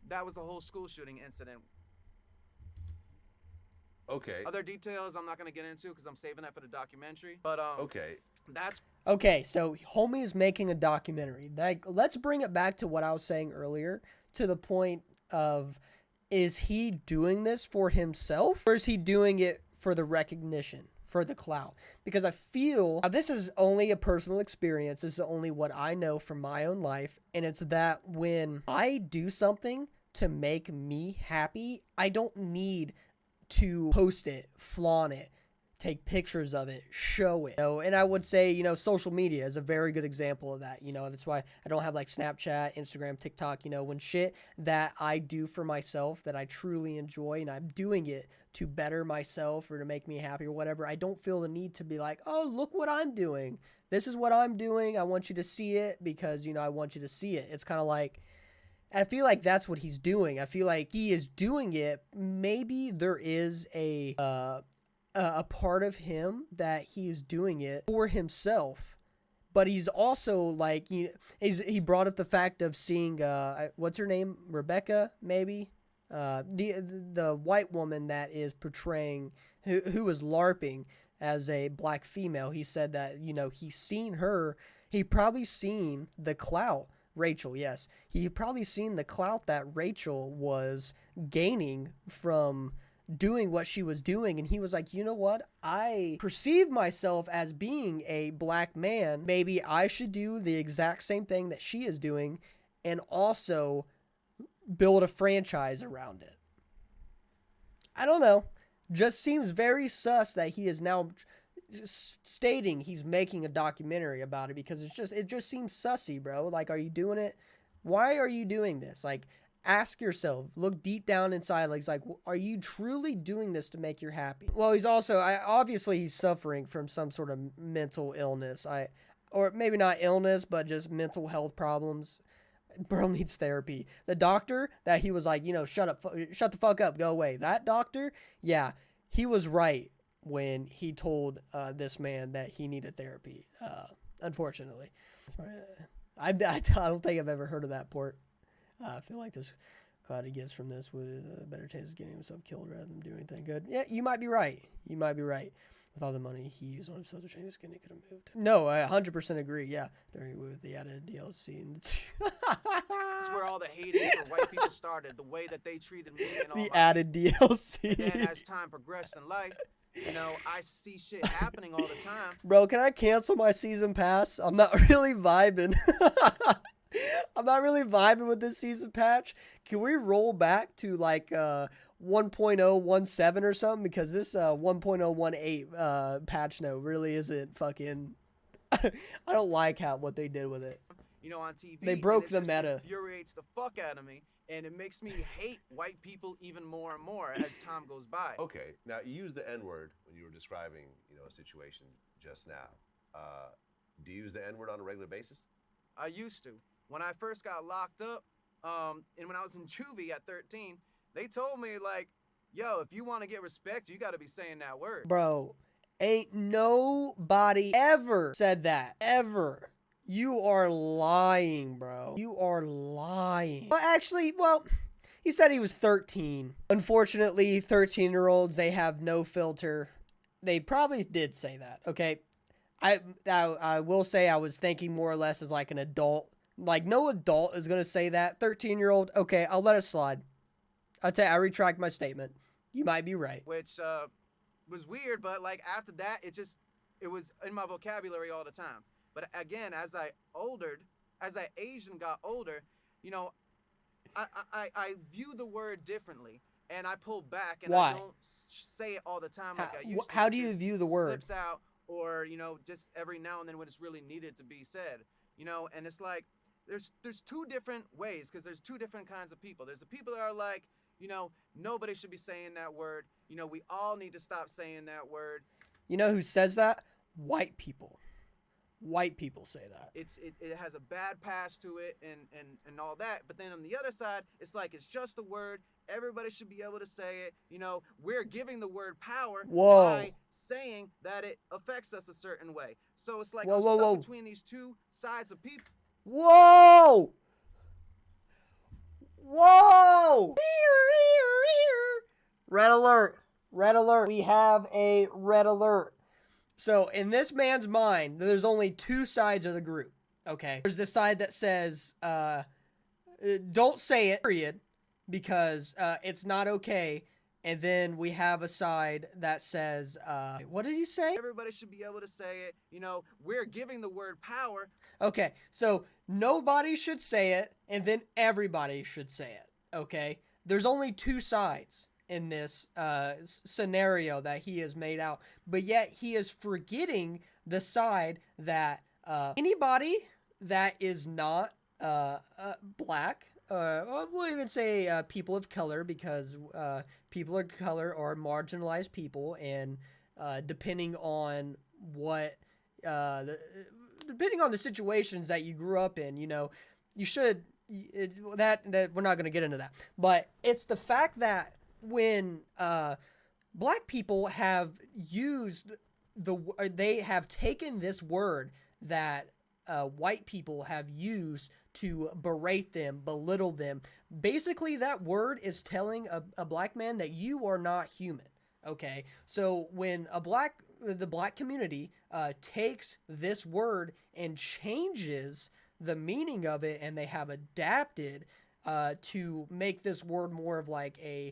that was the whole school shooting incident. Okay. Other details I'm not going to get into because I'm saving that for the documentary. But Okay. that's okay. So homie is making a documentary. Let's bring it back to what I was saying earlier, to the point of, is he doing this for himself or is he doing it for the recognition, for the clout? Because I feel, this is only a personal experience. This is only what I know from my own life. And it's that when I do something to make me happy, I don't need to post it, flaunt it, take pictures of it, show it. And I would say, social media is a very good example of that. That's why I don't have like Snapchat, Instagram, TikTok, when shit that I do for myself that I truly enjoy and I'm doing it to better myself or to make me happy or whatever, I don't feel the need to be like, oh, look what I'm doing. This is what I'm doing. I want you to see it because, I want you to see it. It's kind of like, I feel like that's what he's doing. I feel like he is doing it. Maybe there is a part of him that he is doing it for himself, but he's also like, he brought up the fact of seeing what's her name, Rebecca, maybe the white woman that is portraying who was LARPing as a black female. He said that he's seen her, he probably seen the clout. Rachel, yes, he probably seen the clout that Rachel was gaining from doing what she was doing, and he was like, you know what, I perceive myself as being a black man, maybe I should do the exact same thing that she is doing and also build a franchise around it. I don't know. Just seems very sus that he is now stating he's making a documentary about it, because it just seems sussy, bro. Like, are you doing it? Why are you doing this? Like, ask yourself, look deep down inside. Like, are you truly doing this to make you happy? Well, he's also, obviously he's suffering from some sort of mental illness. Or maybe not illness, but just mental health problems. Bro needs therapy. The doctor that he was like, shut the fuck up, go away. That doctor, yeah, he was right when he told this man that he needed therapy. Unfortunately, I don't think I've ever heard of that port. I feel like this cloud he gets from this would a better chance of getting himself killed rather than doing anything good. Yeah, you might be right. With all the money he used on himself to change his skin, he could have moved. No, I 100% agree. Yeah, with the added DLC. That's where all the hating for white people started. The way that they treated me and all the my added DLC. And then as time progressed in life, I see shit happening all the time. Bro, can I cancel my season pass? I'm not really vibing. I'm not really vibing with this season patch. Can we roll back to like 1.017 or something? Because this 1.018 patch note really isn't fucking... I don't like what they did with it. On TV. They broke the just meta. Infuriates the fuck out of me, and it makes me hate white people even more and more as time goes by. Okay, now you used the N-word when you were describing, a situation just now. Do you use the N-word on a regular basis? I used to. When I first got locked up, and when I was in juvie at 13, they told me, like, yo, if you want to get respect, you got to be saying that word. Bro, ain't nobody ever said that. Ever. You are lying, bro. You are lying. Well, actually, he said he was 13. Unfortunately, 13-year-olds, they have no filter. They probably did say that, okay? I will say I was thinking more or less as like an adult. Like, no adult is going to say that. 13-year-old, okay, I'll let it slide. I retract my statement. You might be right. Which was weird, but like after that, it was in my vocabulary all the time. But again, as I aged and got older, I view the word differently, and I pull back, and Why? I don't say it all the time like I used to. How do you view the word? Slips out, or just every now and then when it's really needed to be said. And it's like there's two different ways, because there's two different kinds of people. There's the people that are like, nobody should be saying that word. We all need to stop saying that word. You know who says that? White people. White people say that. It has a bad past to it and all that. But then on the other side, it's like it's just a word. Everybody should be able to say it. We're giving the word power by saying that it affects us a certain way. So it's like I'm stuck between these two sides of people. Whoa! Red alert. Red alert. We have a red alert. So in this man's mind, there's only two sides of the group, okay? There's the side that says, don't say it, period, because it's not okay. And then we have a side that says, what did he say? Everybody should be able to say it. We're giving the word power. Okay, so nobody should say it, and then everybody should say it, okay? There's only two sides in this scenario that he has made out, but yet he is forgetting the side that anybody that is not black, we'll even say people of color, because people of color are marginalized people, and depending on depending on the situations that you grew up in, you should that we're not going to get into that, but it's the fact that when black people have used they have taken this word that white people have used to berate them, belittle them. Basically, that word is telling a black man that you are not human. Okay, so when the black community takes this word and changes the meaning of it, and they have adapted to make this word more of like a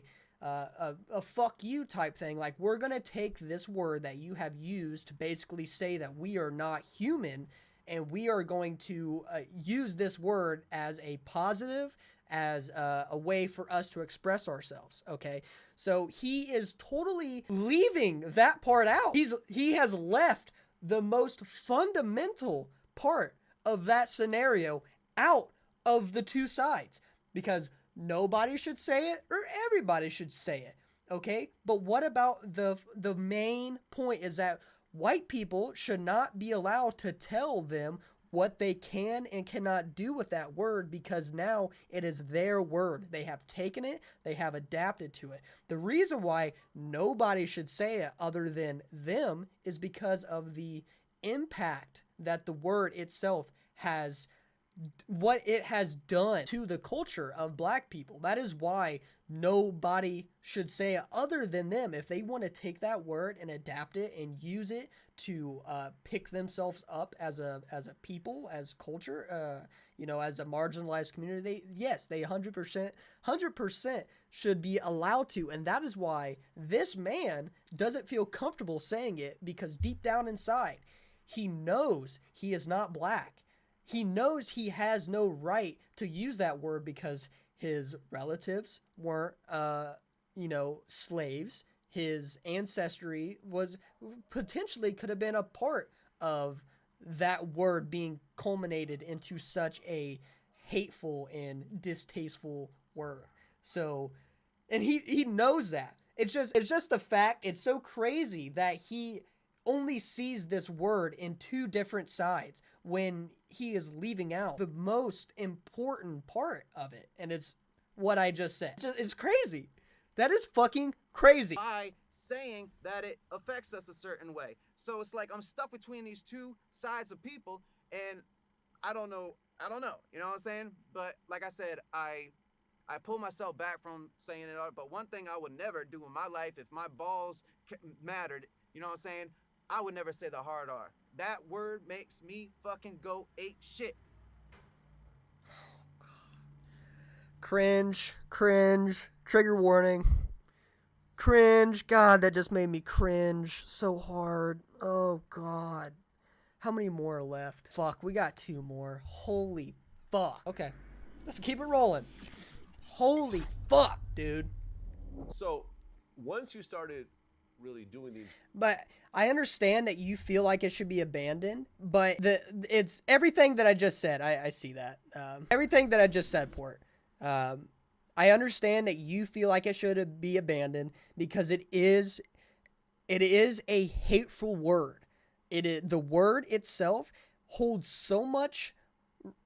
fuck you type thing. Like, we're going to take this word that you have used to basically say that we are not human, and we are going to use this word as a positive, as a way for us to express ourselves. Okay, so he is totally leaving that part out. He has left the most fundamental part of that scenario out of the two sides, because nobody should say it or everybody should say it. Okay, but what about the main point is that white people should not be allowed to tell them what they can and cannot do with that word, because now it is their word. They have taken it, they have adapted to it. The reason why nobody should say it other than them is because of the impact that the word itself has, what it has done to the culture of black people. That is why nobody should say it other than them. If they want to take that word and adapt it and use it to pick themselves up as a people, as culture, as a marginalized community, they 100% should be allowed to. And that is why this man doesn't feel comfortable saying it, because deep down inside, he knows he is not black. He knows he has no right to use that word because his relatives weren't, slaves. His ancestry was potentially could have been a part of that word being culminated into such a hateful and distasteful word. So, and he knows that. It's just the fact. It's so crazy that he only sees this word in two different sides when he is leaving out the most important part of it. And it's what I just said. It's crazy. That is fucking crazy. By saying that it affects us a certain way. So it's like I'm stuck between these two sides of people, and I don't know. You know what I'm saying? But like I said, I pull myself back from saying it all. But one thing I would never do in my life, if my balls mattered, you know what I'm saying? I would never say the hard R. That word makes me fucking go ape shit. Cringe, trigger warning. Cringe, God, that just made me cringe so hard. Oh, God. How many more are left? Fuck, we got 2 more. Holy fuck. Okay, let's keep it rolling. Holy fuck, dude. So, once you started really doing these, but I understand that you feel like it should be abandoned, but it's everything that I just said. I see that. Everything that I just said, Port. I understand that you feel like it should be abandoned because it is a hateful word. The word itself holds so much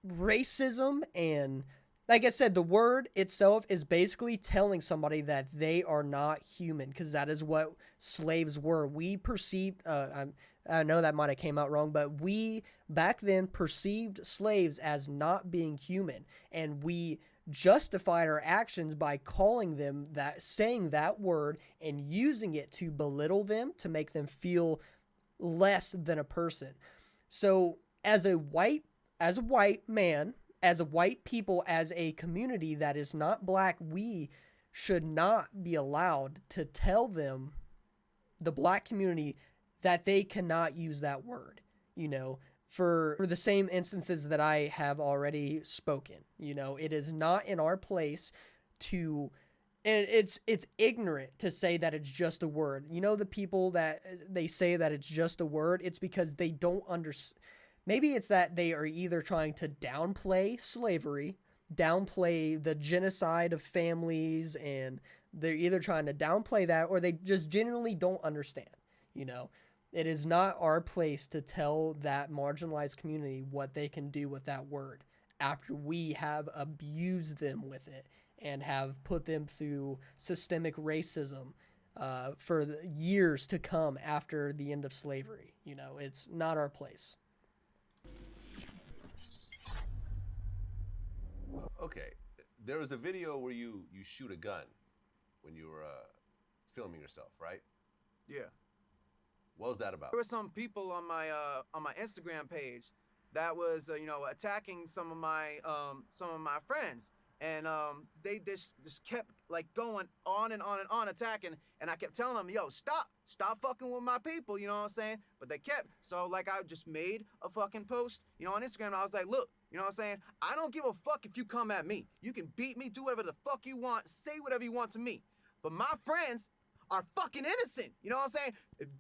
racism, and like I said, the word itself is basically telling somebody that they are not human, because that is what slaves were. We perceived, I know that might have came out wrong, but we back then perceived slaves as not being human, and we justified our actions by calling them that, saying that word and using it to belittle them, to make them feel less than a person. So as a white man, as a white people, as a community that is not black, we should not be allowed to tell them, the black community, that they cannot use that word, for the same instances that I have already spoken. It is not in our place to, and it's ignorant to say that it's just a word. The people that they say that it's just a word, it's because they don't understand. Maybe it's that they are either trying to downplay slavery, downplay the genocide of families, and they're either trying to downplay that, or they just genuinely don't understand. It is not our place to tell that marginalized community what they can do with that word after we have abused them with it and have put them through systemic racism for the years to come after the end of slavery. It's not our place. okay, there was a video where you shoot a gun when you were filming yourself, right? Yeah. What was that about? There were some people on my Instagram page that was attacking some of my friends, and they just kept like going on and on and on attacking, and I kept telling them, yo, stop fucking with my people, you know what I'm saying? But they kept, so like I just made a fucking post, you know, on Instagram, and I was like, look, you know what I'm saying? I don't give a fuck if you come at me. You can beat me, do whatever the fuck you want, say whatever you want to me. But my friends are fucking innocent, you know what I'm saying?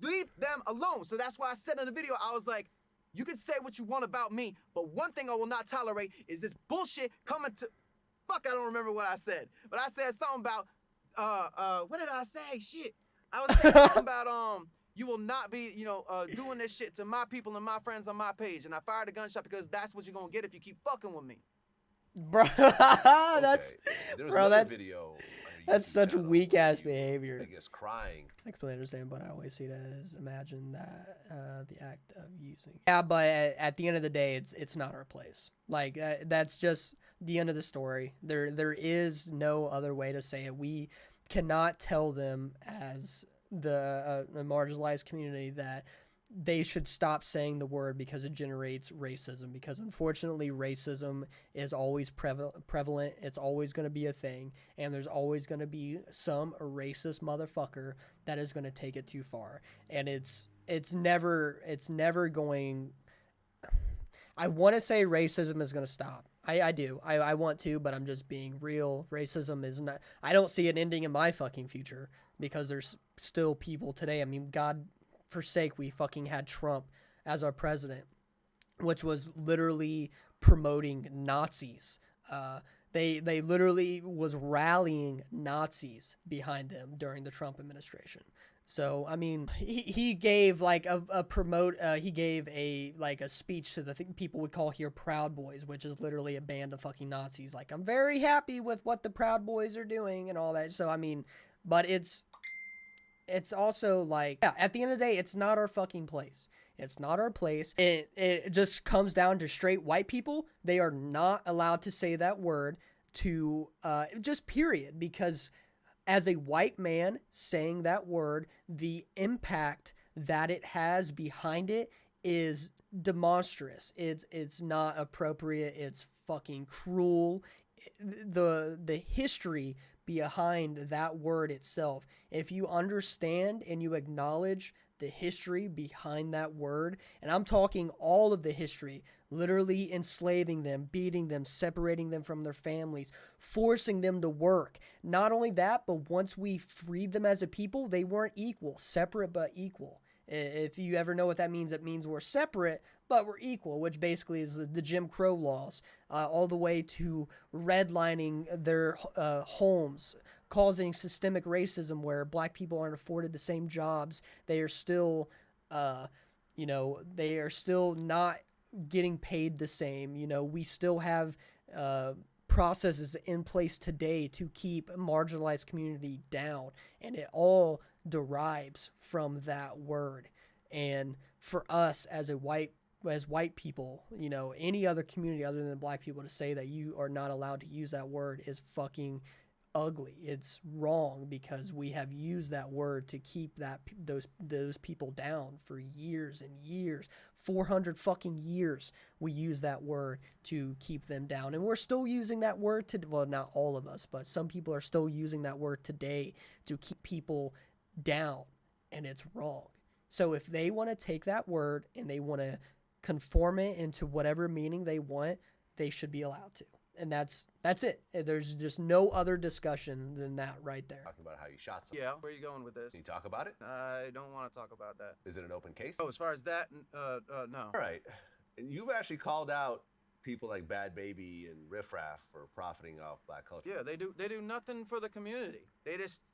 Leave them alone. So that's why I said in the video, I was like, you can say what you want about me, but one thing I will not tolerate is this bullshit coming to, fuck, I don't remember what I said, but I said something about, what did I say? Shit. I was saying something about, you will not be, you know, doing this shit to my people and my friends on my page, and I fired a gunshot because that's what you're gonna get if you keep fucking with me. Bro, that's There was bro, another that's video. that's YouTube such channel weak where ass you, behavior. I guess crying. I completely understand, but I always see it as imagine that the act of using. Yeah, but at the end of the day, it's not our place. Like that's just the end of the story. There is no other way to say it. We cannot tell them as the marginalized community that they should stop saying the word because it generates racism, because unfortunately racism is always prevalent. It's always going to be a thing, and there's always going to be some racist motherfucker that is going to take it too far, and it's never going. I want to say racism is going to stop. I do. I want to, but I'm just being real. Racism is not, I don't see it ending in my fucking future, because there's still people today. I mean, God forsake, we fucking had Trump as our president, which was literally promoting Nazis. They literally was rallying Nazis behind them during the Trump administration. So, I mean, he gave like he gave a speech to the people we call here Proud Boys, which is literally a band of fucking Nazis. Like, I'm very happy with what the Proud Boys are doing and all that. So, I mean, but it's also like, yeah, at the end of the day, it's not our fucking place. It's not our place. It just comes down to straight white people. They are not allowed to say that word to, just period, because as a white man saying that word, the impact that it has behind it is demonstrous. It's not appropriate. It's fucking cruel. The history behind that word itself, if you understand and you acknowledge the history behind that word, and I'm talking all of the history, literally enslaving them, beating them, separating them from their families, forcing them to work. Not only that, but once we freed them as a people, they weren't equal, separate but equal. If you ever know what that means, it means we're separate, but we're equal, which basically is the Jim Crow laws, all the way to redlining their homes, causing systemic racism where black people aren't afforded the same jobs. They are still, they are still not getting paid the same. You know, we still have processes in place today to keep a marginalized community down, and it all derives from that word. And for us as white people, you know, any other community other than black people to say that you are not allowed to use that word is fucking ugly. It's wrong, because we have used that word to keep those people down for years and years. 400 fucking years we use that word to keep them down, and we're still using that word well, not all of us, but some people are still using that word today to keep people down, and it's wrong. So if they want to take that word and they want to conform it into whatever meaning they want, they should be allowed to. And that's it. There's just no other discussion than that right there. Talking about how you shot someone. Yeah, where are you going with this? Can you talk about it? I don't want to talk about that. Is it an open case? Oh, as far as that, no. All right. And you've actually called out people like Bad Baby and Riff Raff for profiting off black culture. Yeah, they do nothing for the community. They just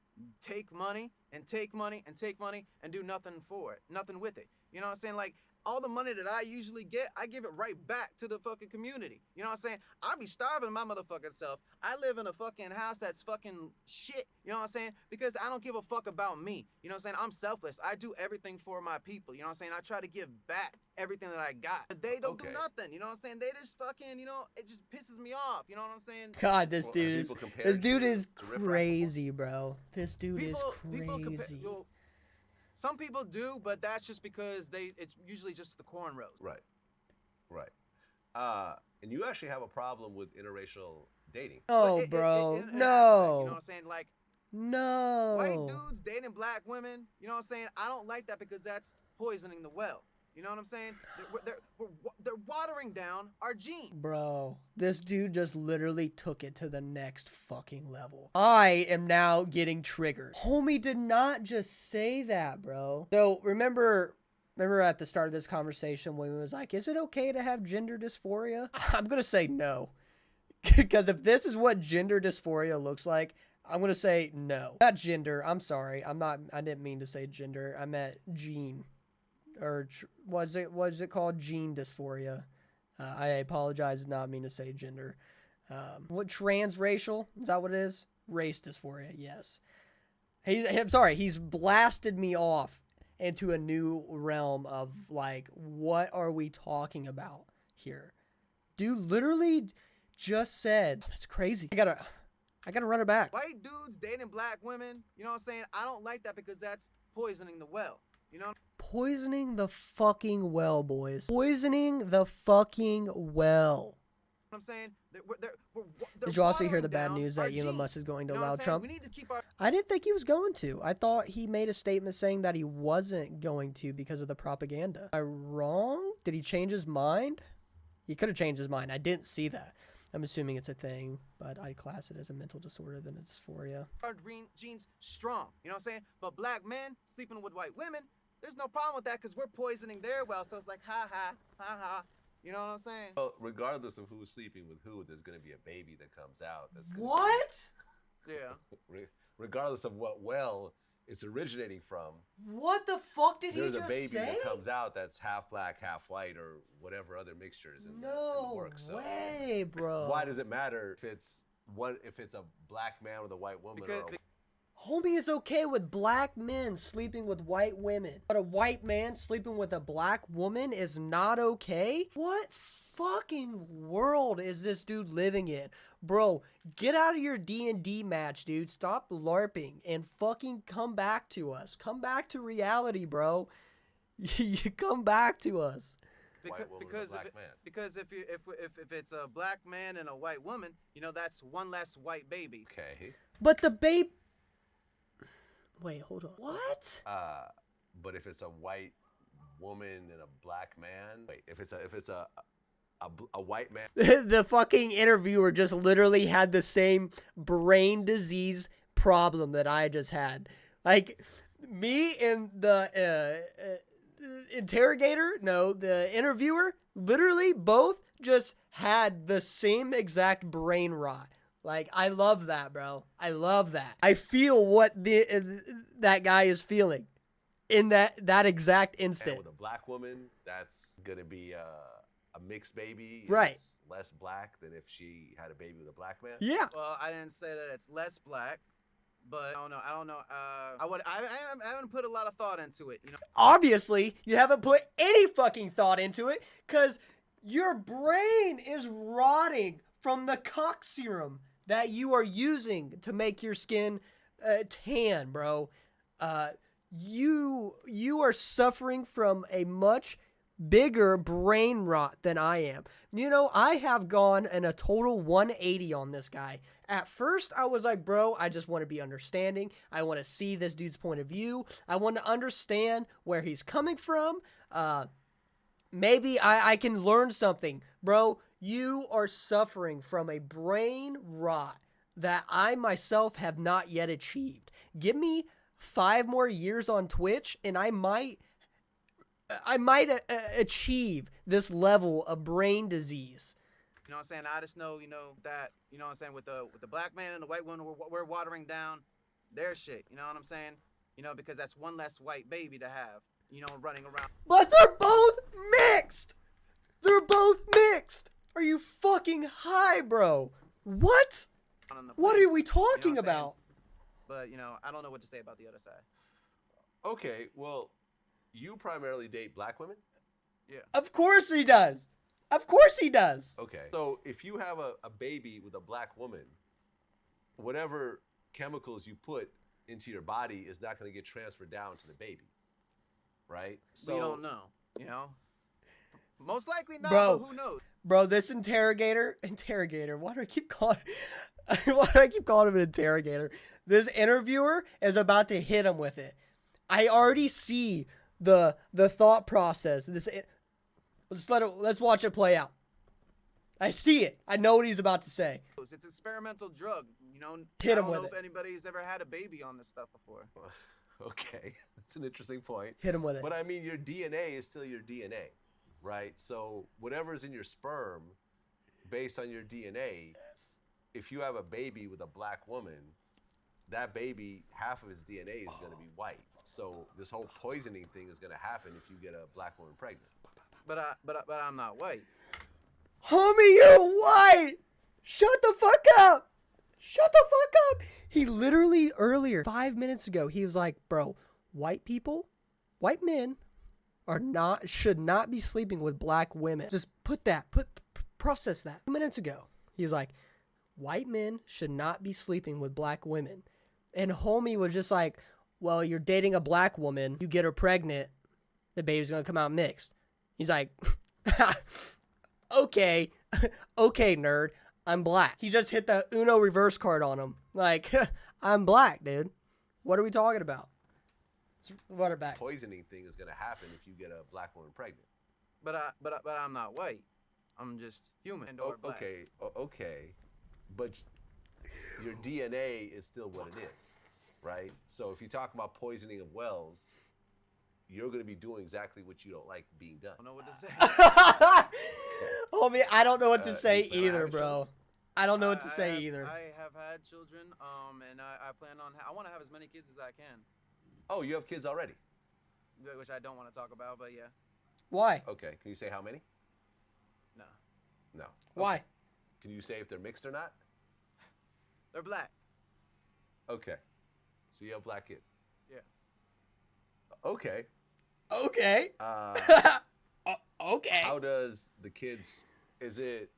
take money and take money and take money and do nothing for it, nothing with it. You know what I'm saying? Like, all the money that I usually get, I give it right back to the fucking community. You know what I'm saying? I be starving my motherfucking self. I live in a fucking house that's fucking shit. You know what I'm saying? Because I don't give a fuck about me. You know what I'm saying? I'm selfless. I do everything for my people. You know what I'm saying? I try to give back everything that I got. But they don't do nothing. You know what I'm saying? They just fucking, you know, it just pisses me off. You know what I'm saying? God, this dude is crazy, bro. This dude is crazy. Some people do, but that's just because it's usually just the cornrows. Right. And you actually have a problem with interracial dating. Oh, But bro, in an aspect, you no, know what I'm saying? Like, white no. dudes dating black women, you know what I'm saying? I don't like that because that's poisoning the well. You know what I'm saying? They're watering down our genes. Bro, this dude just literally took it to the next fucking level. I am now getting triggered. Homie did not just say that, bro. So remember at the start of this conversation when he was like, is it okay to have gender dysphoria? I'm gonna say no. Because if this is what gender dysphoria looks like, I'm gonna say no. Not gender, I'm sorry. I didn't mean to say gender. I meant gene. Or was it called gene dysphoria? I apologize, did not mean to say gender. What transracial? Is that what it is? Race dysphoria, yes. I'm sorry, he's blasted me off into a new realm of like, what are we talking about here? Dude literally just said, that's crazy. I gotta run it back. White dudes dating black women, you know what I'm saying? I don't like that because that's poisoning the well. You know? Poisoning the fucking well, boys. Poisoning the fucking well. I'm saying they're Did you also hear the watering bad down news our that Elon Musk is genes. going to You know what allow I'm saying? Trump? We need to keep our I didn't think he was going to. I thought he made a statement saying that he wasn't going to because of the propaganda. Am I wrong? Did he change his mind? He could have changed his mind. I didn't see that. I'm assuming it's a thing, but I'd class it as a mental disorder than a dysphoria. genes strong. You know what I'm saying? But black men sleeping with white women, there's no problem with that because we're poisoning their well. So it's like ha ha ha ha. You know what I'm saying? Well, regardless of who's sleeping with who, there's going to be a baby that comes out. That's gonna What? Yeah. Regardless of what well it's originating from, What the fuck did there's a baby that comes out that's half black, half white, or whatever other mixtures in the works. Way, bro. Why does it matter if it's a black man with a white woman? Homie is okay with black men sleeping with white women, but a white man sleeping with a black woman is not okay? What fucking world is this dude living in? Bro, get out of your D&D match, dude. Stop LARPing and fucking come back to us. Come back to reality, bro. You come back to us. Because if it's a black man and a white woman, you know that's one less white baby. Okay. But the babe. Wait, hold on. What? But if it's a white woman and a black man, if it's a white man. The fucking interviewer just literally had the same brain disease problem that I just had. Like me and the the interviewer, literally both just had the same exact brain rot. Like, I love that, bro. I love that. I feel what that guy is feeling in that exact instant. And with a black woman, that's gonna be a mixed baby. Right. It's less black than if she had a baby with a black man. Yeah. Well, I didn't say that it's less black, but I don't know. I haven't put a lot of thought into it. You know. Obviously, you haven't put any fucking thought into it because your brain is rotting from the cock serum that you are using to make your skin tan, bro. You are suffering from a much bigger brain rot than I am. You know, I have gone in a total 180 on this guy. At first, I was like, bro, I just want to be understanding. I want to see this dude's point of view. I want to understand where he's coming from. Maybe I can learn something. Bro, you are suffering from a brain rot that I myself have not yet achieved. Give me 5 more years on Twitch and I might achieve this level of brain disease. You know what I'm saying? I just know, that, you know what I'm saying, with the black man and the white woman, we're watering down their shit. You know what I'm saying? Because that's one less white baby to have, running around. But they're both mixed! They're both mixed! Are you fucking high, bro? What? What are we talking about? But, I don't know what to say about the other side. Okay, well, you primarily date black women? Yeah. Of course he does. Of course he does. Okay. So if you have a baby with a black woman, whatever chemicals you put into your body is not going to get transferred down to the baby. Right? So we don't know, Most likely not, Bro. but who knows? Bro, this interrogator, why do I keep calling why do I keep calling him an interrogator? This interviewer is about to hit him with it. I already see the thought process. Let's watch it play out. I see it. I know what he's about to say. It's an experimental drug. You know, Hit I him don't with know it. if anybody's ever had a baby on this stuff before. Okay, that's an interesting point. Hit him with it. But I mean, your DNA is still your DNA, right? So whatever's in your sperm, based on your DNA, if you have a baby with a black woman, that baby, half of his DNA is going to be white. So this whole poisoning thing is going to happen if you get a black woman pregnant. But I'm not white. Homie, you're white! Shut the fuck up! Shut the fuck up! He literally earlier, 5 minutes ago, he was like, bro, white people, white men should not be sleeping with black women. Just process that. 2 minutes ago, he was like, white men should not be sleeping with black women. And homie was just like, well, you're dating a black woman, you get her pregnant, the baby's gonna come out mixed. He's like, okay, nerd, I'm black. He just hit the Uno reverse card on him. Like, I'm black, dude. What are we talking about? Run it back. Poisoning thing is going to happen if you get a black woman pregnant. But I'm not white. I'm just human or black. Okay, but your DNA is still what it is, right? So if you talk about poisoning of wells, you're going to be doing exactly what you don't like being done. I don't know what to say. Homie, I don't know what to say you plan to either, have a bro. child? I don't know what to say either. I have had children, and I plan on. I want to have as many kids as I can. Oh, you have kids already? Which I don't want to talk about, but yeah. Why? Okay, can you say how many? No. No. Why? Can you say if they're mixed or not? They're black. Okay, so you have black kids. Yeah. Okay. Okay. Okay. How does the kids, is it,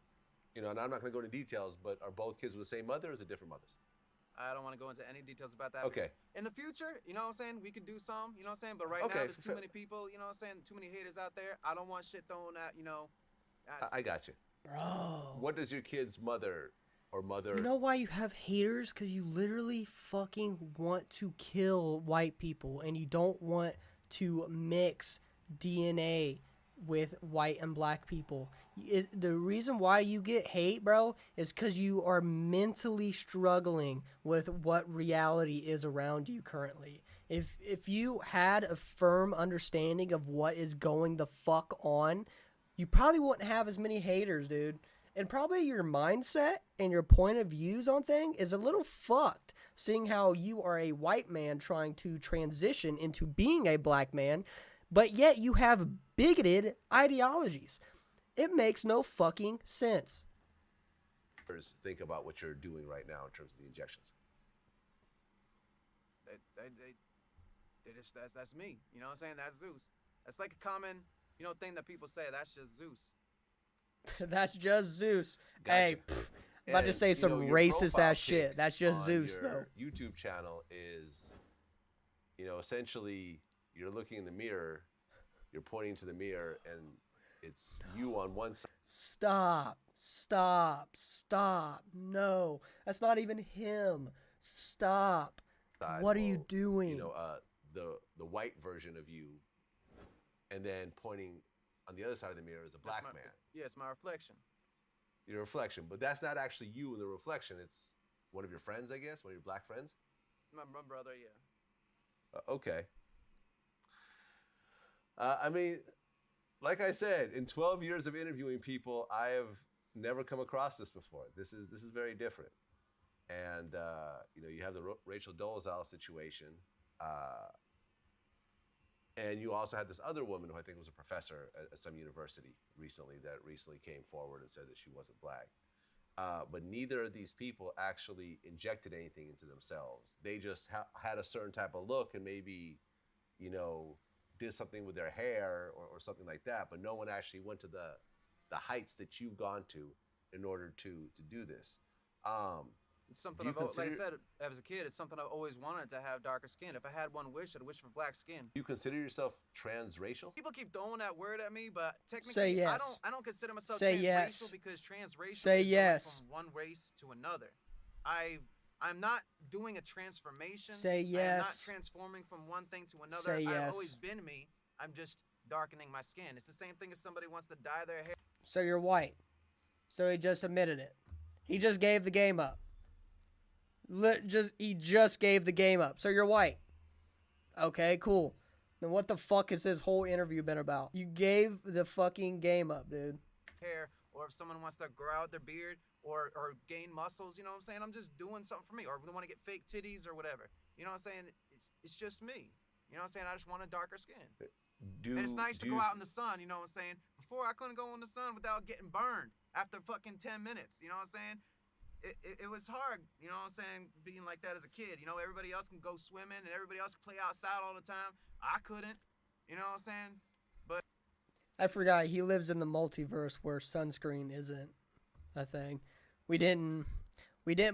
and I'm not going to go into details, but are both kids with the same mother or is it different mothers? I don't want to go into any details about that. Okay. In the future, you know what I'm saying? We could do some, you know what I'm saying? But right now, there's too many people, you know what I'm saying? Too many haters out there. I don't want shit thrown at, I got you. Bro. What does your kid's mother or mother... You know why you have haters? Because you literally fucking want to kill white people and you don't want to mix DNA with white and black people. The reason why you get hate, bro, is because you are mentally struggling with what reality is around you currently. If you had a firm understanding of what is going the fuck on, you probably wouldn't have as many haters, dude. And probably your mindset and your point of views on things is a little fucked, seeing how you are a white man trying to transition into being a black man, but yet you have bigoted ideologies. It makes no fucking sense. Think about what you're doing right now in terms of the injections. That's me. You know what I'm saying? That's Zeus. That's like a common, thing that people say. That's just Zeus. That's just Zeus. Gotcha. Hey, I'm about to say some racist ass shit. pic That's just on Zeus, your though. YouTube channel is, essentially you're looking in the mirror, you're pointing to the mirror, and it's you on one side. Stop. No, that's not even him. Stop. What are you doing? The white version of you, and then pointing on the other side of the mirror is a black man. Yeah, it's my reflection. Your reflection, but that's not actually you in the reflection. It's one of your friends, I guess, one of your black friends. My brother, yeah. Okay. I mean, like I said, in 12 years of interviewing people, I have never come across this before. This is very different. And you have the Rachel Dolezal situation, and you also had this other woman who I think was a professor at some university recently that recently came forward and said that she wasn't black. But neither of these people actually injected anything into themselves. They just had a certain type of look and maybe, did something with their hair or something like that. But no one actually went to the heights that you've gone to in order to do this. It's something Do you like I consider said, as a kid, it's something I've always wanted to have darker skin. If I had one wish, I'd wish for black skin. you consider yourself transracial? People keep throwing that word at me, but Say technically, yes. I don't consider myself Say transracial yes. because transracial Say is yes. going from one race to another. I'm not doing a transformation. Say I am not yes. transforming from one thing to another. Say I've yes. always been me. I'm just darkening my skin. It's the same thing if somebody wants to dye their hair. So you're white. So he just admitted it. He just gave the game up. He just gave the game up. So you're white. Okay, cool. Then what the fuck has this whole interview been about? You gave the fucking game up, dude. Hair, or if someone wants to grow out their beard or gain muscles, you know what I'm saying? I'm just doing something for me. Or they want to get fake titties or whatever. You know what I'm saying? It's just me. You know what I'm saying? I just want a darker skin. And it's nice to go out in the sun, you know what I'm saying? Before I couldn't go in the sun without getting burned after fucking 10 minutes, you know what I'm saying? It was hard, you know what I'm saying, being like that as a kid. You know, everybody else can go swimming and everybody else can play outside all the time. I couldn't, you know what I'm saying? But I forgot he lives in the multiverse where sunscreen isn't a thing. We didn't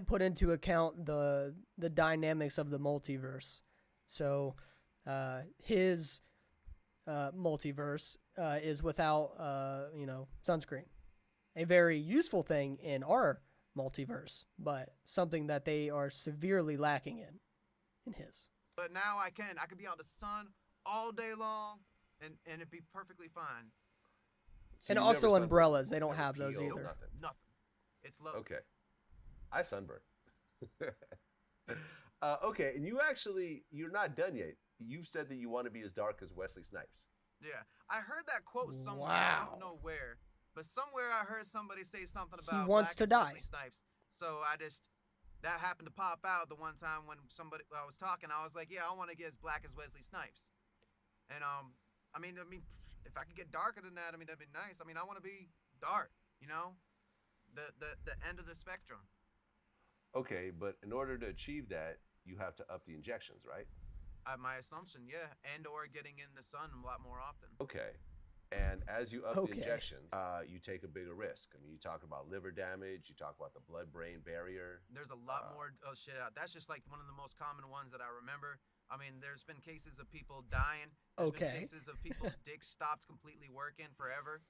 put into account the dynamics of the multiverse. So his multiverse is without sunscreen. A very useful thing in our multiverse, but something that they are severely lacking in his. But now I could be out in the sun all day long and it'd be perfectly fine. So And you also never umbrellas, they sunburn, don't never have those peel, either. Nothing. It's low. Okay. I sunburn. Okay, and you're not done yet. You said that you want to be as dark as Wesley Snipes. Yeah. I heard that quote somewhere. I Wow. don't know where. But somewhere I heard somebody say something about wants black to as die. Wesley Snipes. So that happened to pop out the one time when I was talking. I was like, yeah, I want to get as black as Wesley Snipes. And I mean, if I could get darker than that, I mean, that'd be nice. I mean, I want to be dark, you know, the end of the spectrum. Okay, but in order to achieve that, you have to up the injections, right? My assumption, yeah, and or getting in the sun a lot more often. Okay. And as you up the Okay. injections, you take a bigger risk. I mean, you talk about liver damage, you talk about the blood-brain barrier. There's a lot more shit out. That's just like one of the most common ones that I remember. I mean, there's been cases of people dying. There's been Okay. cases of people's dicks stopped completely working forever.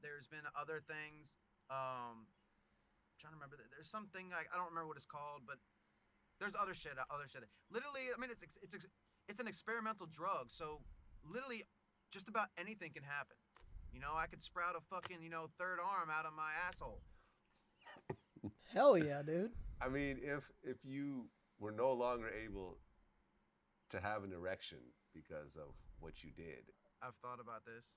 There's been other things. Trying to remember. There's something I don't remember what it's called, but there's other shit. Literally, I mean, it's an experimental drug. So literally, just about anything can happen. You know, I could sprout a fucking third arm out of my asshole. Hell yeah, dude. I mean, if you were no longer able to have an erection because of what you did, I've thought about this.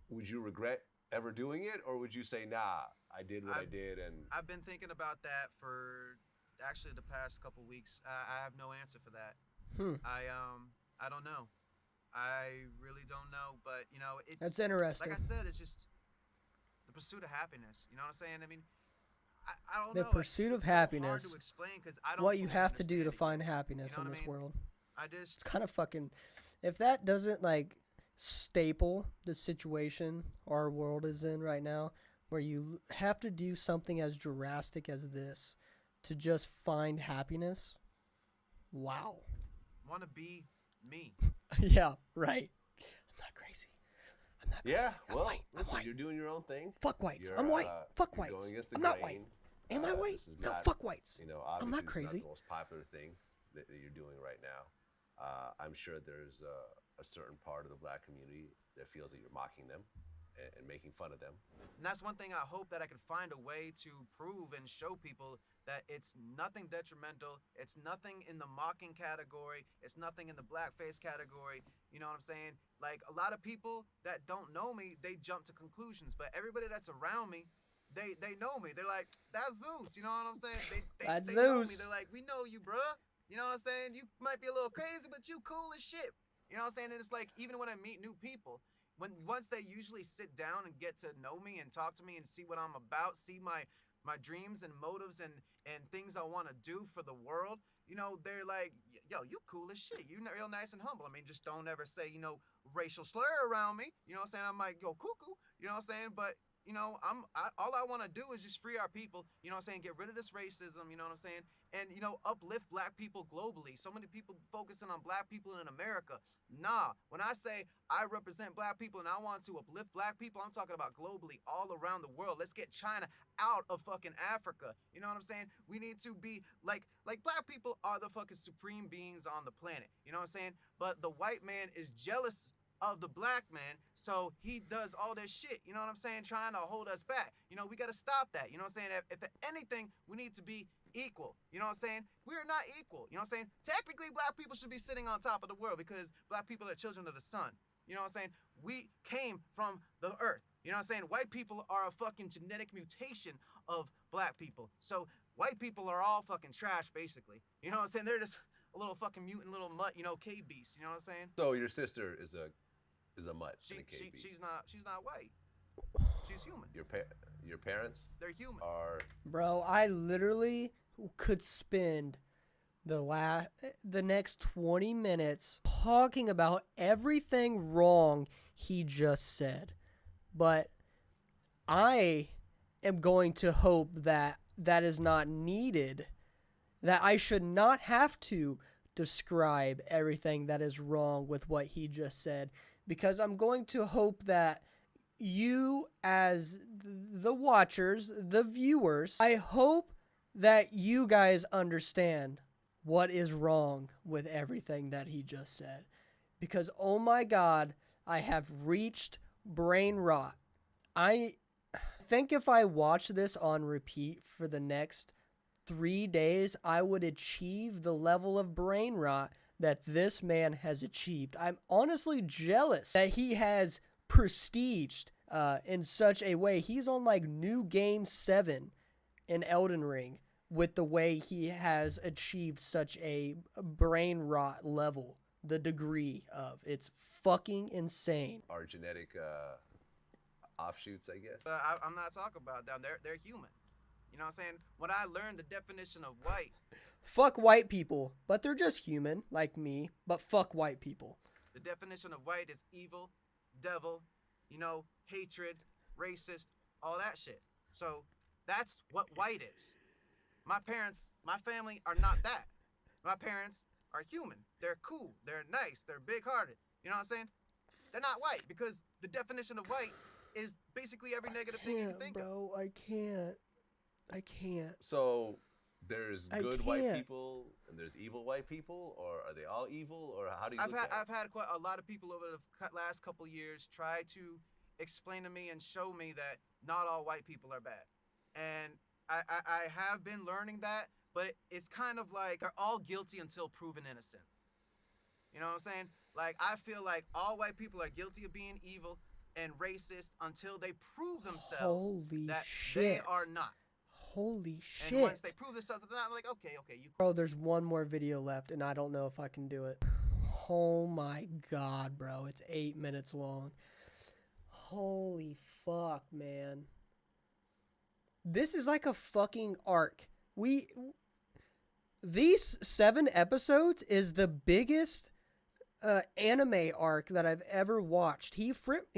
would you regret ever doing it, or would you say, nah, I did what I did? And I've been thinking about that for actually the past couple weeks. I have no answer for that. I don't know. I really don't know, but it's That's interesting. Like I said, it's just the pursuit of happiness. You know what I'm saying? I mean, I don't The know. pursuit of it's so hard happiness. to explain because I don't. What you fully have to do to understand it find yet. happiness You know in what I this mean? world. I It's just kind of fucking. If that doesn't like staple the situation our world is in right now, where you have to do something as drastic as this to just find happiness. Wow. want to be me. Yeah, right. I'm not crazy. I'm not crazy. yeah, I'm well, white. I'm listen, white. you're doing your own thing. Fuck whites. You're, I'm white. Fuck you're whites. going against the I'm not grain. white. Am I white? This is No, not, fuck whites. obviously I'm not this is crazy. the most popular thing that you're doing right now. I'm sure there's a certain part of the black community that feels that you're mocking them and making fun of them. And that's one thing I hope that I could find a way to prove and show people that it's nothing detrimental. It's nothing in the mocking category. It's nothing in the blackface category. You know what I'm saying? Like a lot of people that don't know me, they jump to conclusions. But everybody that's around me, they know me. They're like, that's Zeus. You know what I'm saying? That's they know me. Zeus. They're like, we know you, bruh. You know what I'm saying? You might be a little crazy, but you cool as shit. You know what I'm saying? And it's like, even when I meet new people, once they usually sit down and get to know me and talk to me and see what I'm about, see my dreams and motives and things I want to do for the world, they're like, yo, you cool as shit. You real nice and humble. I mean, just don't ever say, racial slur around me. You know what I'm saying? I'm like, yo, cuckoo. You know what I'm saying? But all I want to do is just free our people, you know what I'm saying? Get rid of this racism, you know what I'm saying? And, uplift black people globally. So many people focusing on black people in America. Nah, when I say I represent black people and I want to uplift black people, I'm talking about globally, all around the world. Let's get China out of fucking Africa. You know what I'm saying? We need to be like black people are the fucking supreme beings on the planet. You know what I'm saying? But the white man is jealous of the black man, so he does all this shit, you know what I'm saying, trying to hold us back. We got to stop that, you know what I'm saying? If anything, we need to be equal, you know what I'm saying? We are not equal, you know what I'm saying? Technically, black people should be sitting on top of the world because black people are children of the sun, you know what I'm saying? We came from the earth, you know what I'm saying? White people are a fucking genetic mutation of black people, so white people are all fucking trash, basically, you know what I'm saying? They're just a little fucking mutant little mutt, cave beast, you know what I'm saying? So your sister is a mutt. She's not white. She's human. Your parents? They're human. Are Bro, I literally could spend the next 20 minutes talking about everything wrong he just said. But I am going to hope that that is not needed. That I should not have to describe everything that is wrong with what he just said. Because I'm going to hope that you, as the watchers, the viewers, I hope that you guys understand what is wrong with everything that he just said. Because, oh my God, I have reached brain rot. I think if I watch this on repeat for the next 3 days, I would achieve the level of brain rot that this man has achieved. I'm honestly jealous that he has prestiged in such a way. He's on like new game 7 in Elden Ring with the way he has achieved such a brain rot level, the degree of. It's fucking insane. our genetic offshoots, I guess. But I'm not talking about them. They're human. You know what I'm saying? When I learned the definition of white, Fuck white people, but they're just human, like me, but fuck white people. the definition of white is evil, devil, hatred, racist, all that shit. So that's what white is. My parents, my family are not that. My parents are human. They're cool. They're nice. They're big-hearted. You know what I'm saying? They're not white because the definition of white is basically every negative thing you can think of. Bro, I can't. So there's I good white can't. people and there's evil white people, or are they all evil, or how do you? I've had quite a lot of people over the last couple years try to explain to me and show me that not all white people are bad, and I have been learning that, but it's kind of like they're all guilty until proven innocent. You know what I'm saying? Like, I feel like all white people are guilty of being evil and racist until they prove themselves Holy that shit. they are not. Holy shit. And once they prove themselves that they're not, I'm like, okay, you. Bro, there's one more video left, and I don't know if I can do it. Oh my God, bro. It's 8 minutes long. Holy fuck, man. This is like a fucking arc. These 7 episodes is the biggest anime arc that I've ever watched. He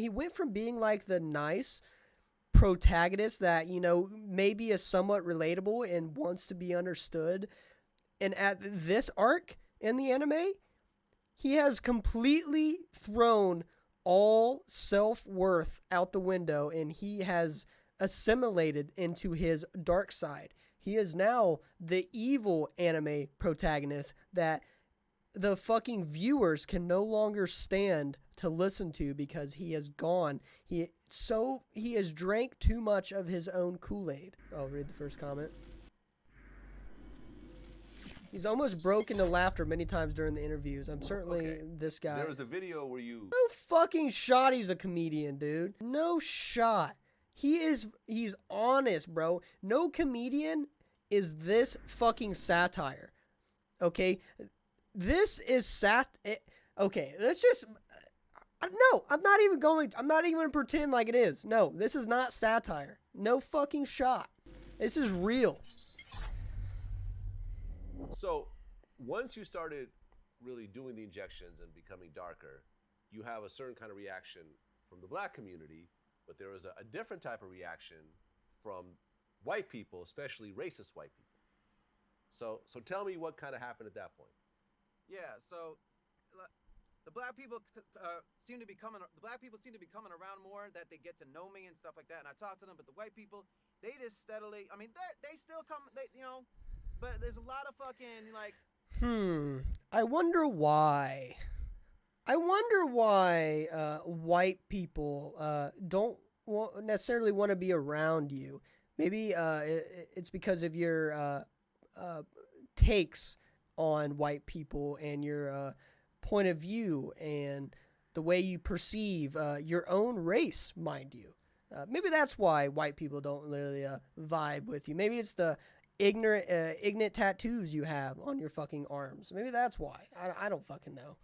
went from being like the nice protagonist that, maybe is somewhat relatable and wants to be understood. And at this arc in the anime, he has completely thrown all self-worth out the window and he has assimilated into his dark side. He is now the evil anime protagonist that the fucking viewers can no longer stand to listen to because he has gone. He has drank too much of his own Kool-Aid. I'll read the first comment. He's almost broke into laughter many times during the interviews. I'm certainly this guy. There was a video where you. No fucking shot he's a comedian, dude. No shot. He's honest, bro. No comedian is this fucking satire. Okay? This is okay, let's just no, I'm not even going to pretend like it is. No, this is not satire. No fucking shot. This is real. So once you started really doing the injections and becoming darker, you have a certain kind of reaction from the black community But there was a different type of reaction from white people, especially racist white people. So tell me what kind of happened at that point. Yeah, so the black people seem to be coming. The black people seem to be coming around more. That they get to know me and stuff like that, and I talk to them. But the white people, they just steadily. I mean, they still come. But there's a lot of fucking like. I wonder why. I wonder why white people don't necessarily want to be around you. Maybe it's because of your takes on white people and your point of view and the way you perceive your own race, mind you. Maybe that's why white people don't really vibe with you. Maybe it's the ignorant tattoos you have on your fucking arms. Maybe that's why. I don't fucking know.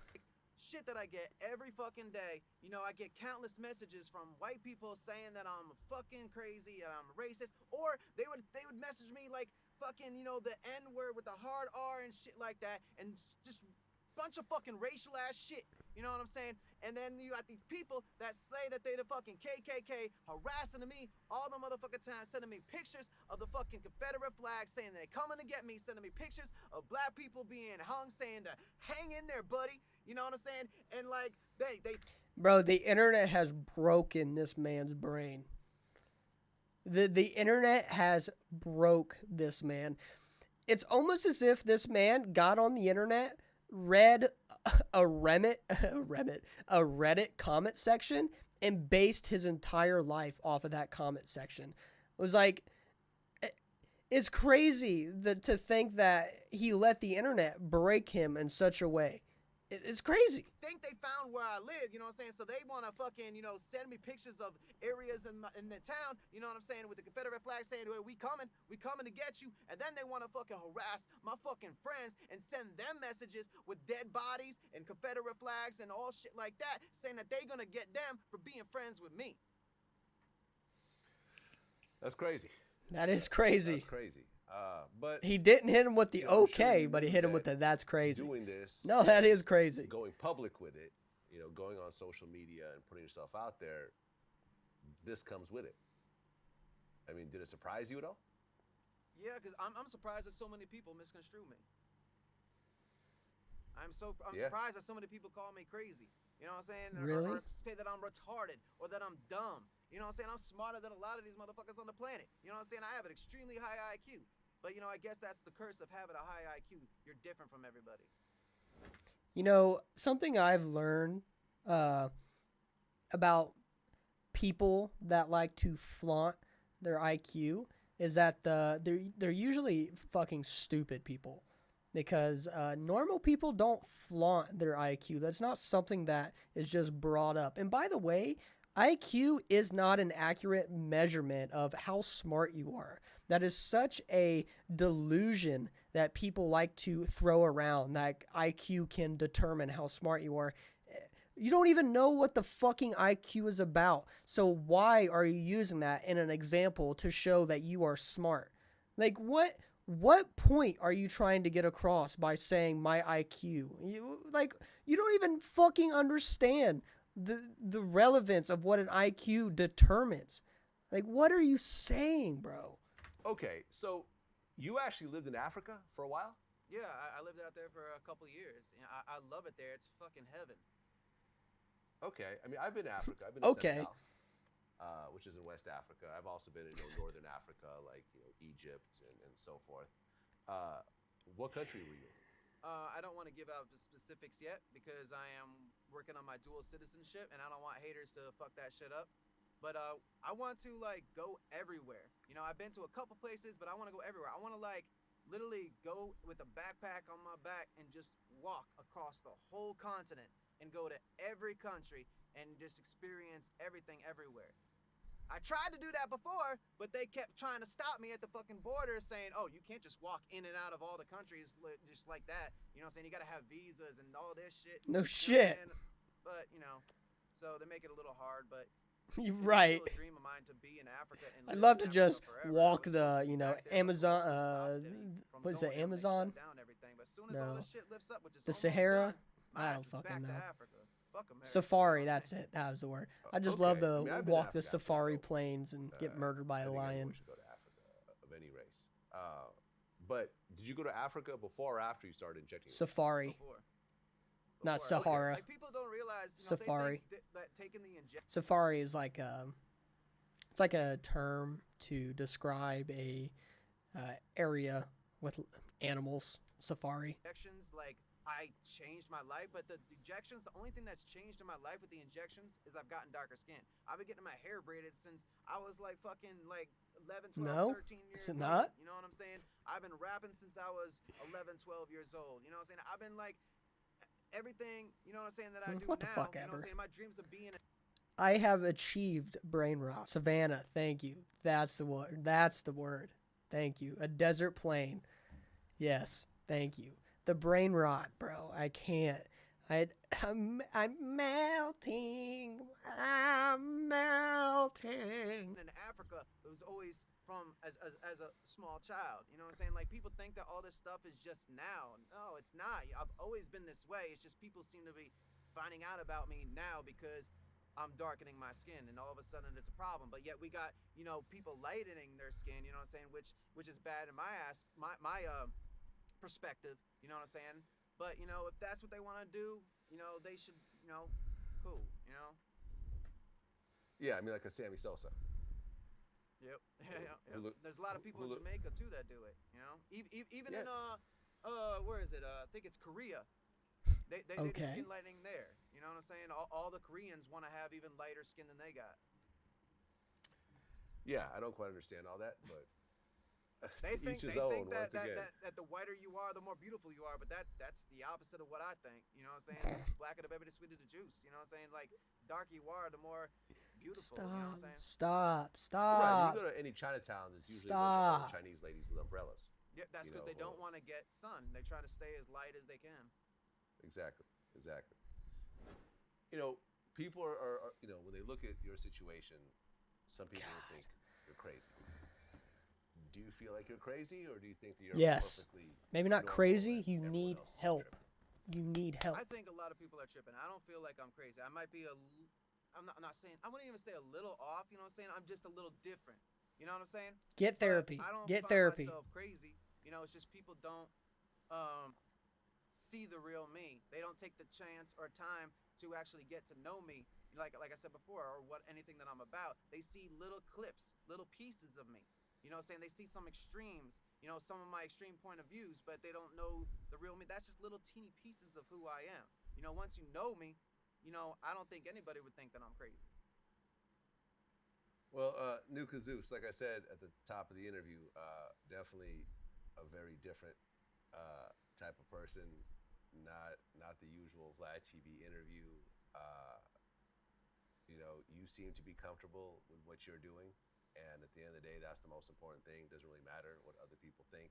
Shit that I get every fucking day. I get countless messages from white people saying that I'm fucking crazy and I'm racist, or they would message me like fucking the N word with the hard R and shit like that, and just bunch of fucking racial ass shit. You know what I'm saying? And then you got these people that say that they the fucking KKK harassing me all the motherfucking time, sending me pictures of the fucking Confederate flag, saying they're coming to get me, sending me pictures of black people being hung, saying to hang in there, buddy. You know what I'm saying? And like they Bro, the internet has broken this man's brain. The internet has broke this man. It's almost as if this man got on the internet, read a Reddit comment section, and based his entire life off of that comment section. It was like, it's crazy to think that he let the internet break him in such a way. It's crazy. Think they found where I live, you know what I'm saying? So they want to fucking, send me pictures of areas in the town, you know what I'm saying, with the Confederate flag saying, hey, we coming to get you. And then they want to fucking harass my fucking friends and send them messages with dead bodies and Confederate flags and all shit like that, saying that they gonna get them for being friends with me. That's crazy. That is crazy. That's crazy. But he didn't hit him with the okay, sure but he hit him with the that's crazy. Doing this. No, that is crazy. Going public with it, going on social media and putting yourself out there, this comes with it. I mean, did it surprise you at all? Yeah, because I'm surprised that so many people misconstrue me. I'm surprised that so many people call me crazy. You know what I'm saying? Really? Or say that I'm retarded or that I'm dumb. You know what I'm saying? I'm smarter than a lot of these motherfuckers on the planet. You know what I'm saying? I have an extremely high IQ. But, I guess that's the curse of having a high IQ. You're different from everybody. Something I've learned about people that like to flaunt their IQ is that they're usually fucking stupid people. Because normal people don't flaunt their IQ. That's not something that is just brought up. And by the way, IQ is not an accurate measurement of how smart you are. That is such a delusion that people like to throw around, that IQ can determine how smart you are. You don't even know what the fucking IQ is about. So why are you using that in an example to show that you are smart? Like, what point are you trying to get across by saying my IQ? You don't even fucking understand the relevance of what an IQ determines. Like, what are you saying, bro? Okay, so you actually lived in Africa for a while? Yeah, I lived out there for a couple years. I love it there. It's fucking heaven. Okay, I mean, I've been to Africa. I've been to Senegal, which is in West Africa. I've also been in Northern Africa, like Egypt and so forth. What country were you in? I don't want to give out the specifics yet because I am working on my dual citizenship and I don't want haters to fuck that shit up. But I want to go everywhere. I've been to a couple places, but I want to go everywhere. I want to literally go with a backpack on my back and just walk across the whole continent and go to every country and just experience everything everywhere. I tried to do that before, but they kept trying to stop me at the fucking border saying, oh, you can't just walk in and out of all the countries just like that. You know what I'm saying? You got to have visas and all this shit. No shit. But, so they make it a little hard, but you're right. It's still a dream of mine to be in Africa. And I'd love to Africa just forever. walk the, Amazon. what is it, Amazon? But as soon as all this shit lifts up, which is The almost Sahara? done, my I ass don't is fucking back know. to Africa. Fuck America. Safari, you know what I'm that's saying? it. That was the word. I just love Okay. I to mean, I've been to walk the Africa. I have to safari go. plains and get murdered by I a think lion. everyone should go to Africa of any race. But did you go to Africa before or after you started injecting? Safari, Before. not Before. Sahara. Like people don't realize, Safari. they think that taking the injection. Safari is like it's like a term to describe a area with animals. Safari. Injections, like I changed my life, but the injections, the only thing that's changed in my life with the injections is I've gotten darker skin. I've been getting my hair braided since I was like fucking like 11, 12, No, 13 years is it old. not? You know what I'm saying? I've been rapping since I was 11, 12 years old. You know what I'm saying? I've been like everything, you know what I'm saying, that I do What the now. fuck You know ever. what I'm saying? My dreams of being I have achieved brain rot. Savannah, thank you. That's the word. That's the word. Thank you. A desert plain. Yes, thank you. The brain rot, bro. I can't. I'm melting. I'm melting. in Africa, it was always from as a small child. You know what I'm saying? Like people think that all this stuff is just now. No, it's not. I've always been this way. It's just people seem to be finding out about me now because I'm darkening my skin, and all of a sudden it's a problem. But yet we got, you know, people lightening their skin. You know what I'm saying? Which is bad in my perspective. You know what I'm saying? But you know, if that's what they want to do, you know, they should. You know, cool. You know. Yeah, I mean like a Sammy Sosa. Yep. Who There's a lot of people in who Jamaica too that do it. You know, even Yeah. in where is it? I think it's Korea. They do Okay. skin lightening there. You know what I'm saying? All the Koreans want to have even lighter skin than they got. Yeah, I don't quite understand all that, but They to think each his they own. think that, Once again, that the whiter you are, the more beautiful you are. But that's the opposite of what I think. You know what I'm saying? Blacker the baby, the sweeter the juice. You know what I'm saying? Like darker you are, the more beautiful. You know what I'm saying? Stop. right? When Stop. you go to any Chinatown, there's usually a bunch of Stop. old Chinese ladies with umbrellas. Yeah, that's You because know, they don't want to get sun. They try to stay as light as they can. Exactly. You know, people are you know, when they look at your situation, some people will think you're crazy. Do you feel like you're crazy, or do you think that you're Yes. perfectly Maybe not normal crazy. and You everyone need else is help. tripping? You need help. I think a lot of people are tripping. I don't feel like I'm crazy. I might be I'm not saying, I wouldn't even say a little off, you know what I'm saying? I'm just a little different. You know what I'm saying? Get But therapy. I don't Get find therapy. myself crazy. You know, it's just people don't see the real me. They don't take the chance or time to actually get to know me. Like I said before, or what anything that I'm about. They see little clips, little pieces of me. You know what I'm saying? They see some extremes, you know, some of my extreme point of views, but they don't know the real me. That's just little teeny pieces of who I am. You know, once you know me, you know, I don't think anybody would think that I'm crazy. Well, Nuka Zeus, like I said at the top of the interview, definitely a very different type of person. Not the usual Vlad TV interview. You know, you seem to be comfortable with what you're doing, and at the end of the day, that's the most important thing. Doesn't really matter what other people think.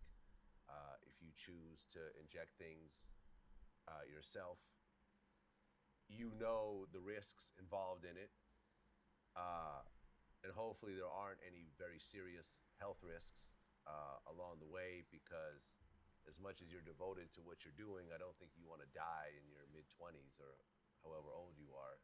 If you choose to inject things yourself, you know the risks involved in it. And hopefully there aren't any very serious health risks along the way, because as much as you're devoted to what you're doing, I don't think you want to die in your mid-20s or however old you are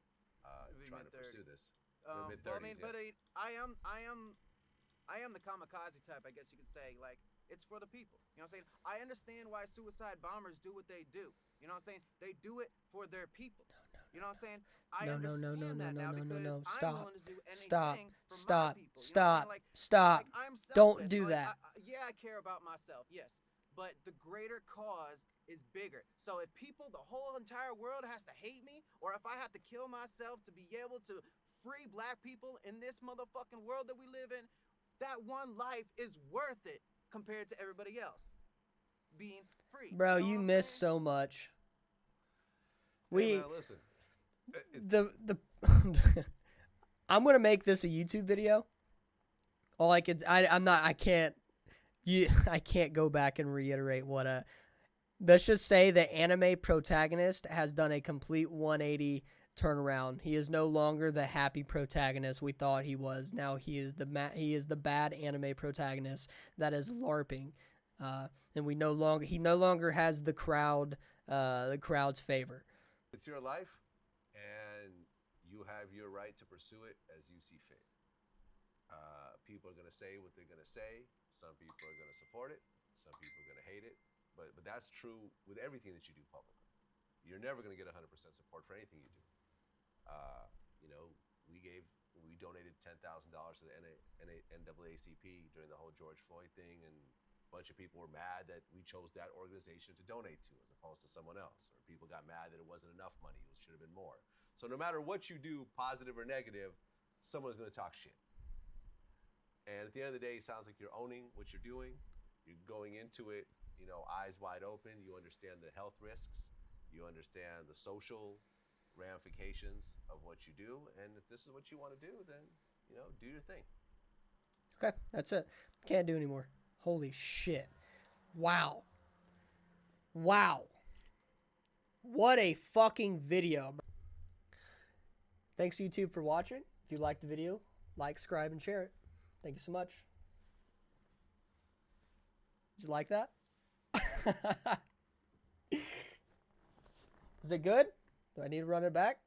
trying to pursue this. Well, I mean, but I am the kamikaze type, I guess you could say. Like, it's for the people. You know what I'm saying? I understand why suicide bombers do what they do. You know what I'm saying? They do it for their people. You know what I'm saying? I understand that now because I'm willing to do anything for my people. You know what I'm saying? Stop. Like, I'm selfless. Don't do Like, that. Yeah, I care about myself, yes. But the greater cause is bigger. So if people, the whole entire world has to hate me, or if I have to kill myself to be able to free black people in this motherfucking world that we live in, that one life is worth it compared to everybody else being free. Bro, You know you what I'm miss saying? so much. Hey, man, listen. I'm gonna make this a YouTube video. All I could, I can't go back and reiterate what let's just say the anime protagonist has done a complete 180 turnaround. He is no longer the happy protagonist we thought he was. Now he is the bad anime protagonist that is LARPing, and he no longer has the crowd's favor. It's your life, you have your right to pursue it as you see fit. People are going to say what they're going to say. Some people are going to support it. Some people are going to hate it. But that's true with everything that you do publicly. You're never going to get 100% support for anything you do. You know, we donated $10,000 to the NAACP during the whole George Floyd thing, and a bunch of people were mad that we chose that organization to donate to as opposed to someone else. Or people got mad that it wasn't enough money, it should have been more. So no matter what you do, positive or negative, someone's going to talk shit. And at the end of the day, it sounds like you're owning what you're doing. You're going into it, you know, eyes wide open. You understand the health risks. You understand the social ramifications of what you do. And if this is what you want to do, then, you know, do your thing. Okay, that's it. Can't do anymore. Holy shit. Wow. Wow. What a fucking video. Thanks, YouTube, for watching. If you liked the video, like, subscribe, and share it. Thank you so much. Did you like that? Is it good? Do I need to run it back?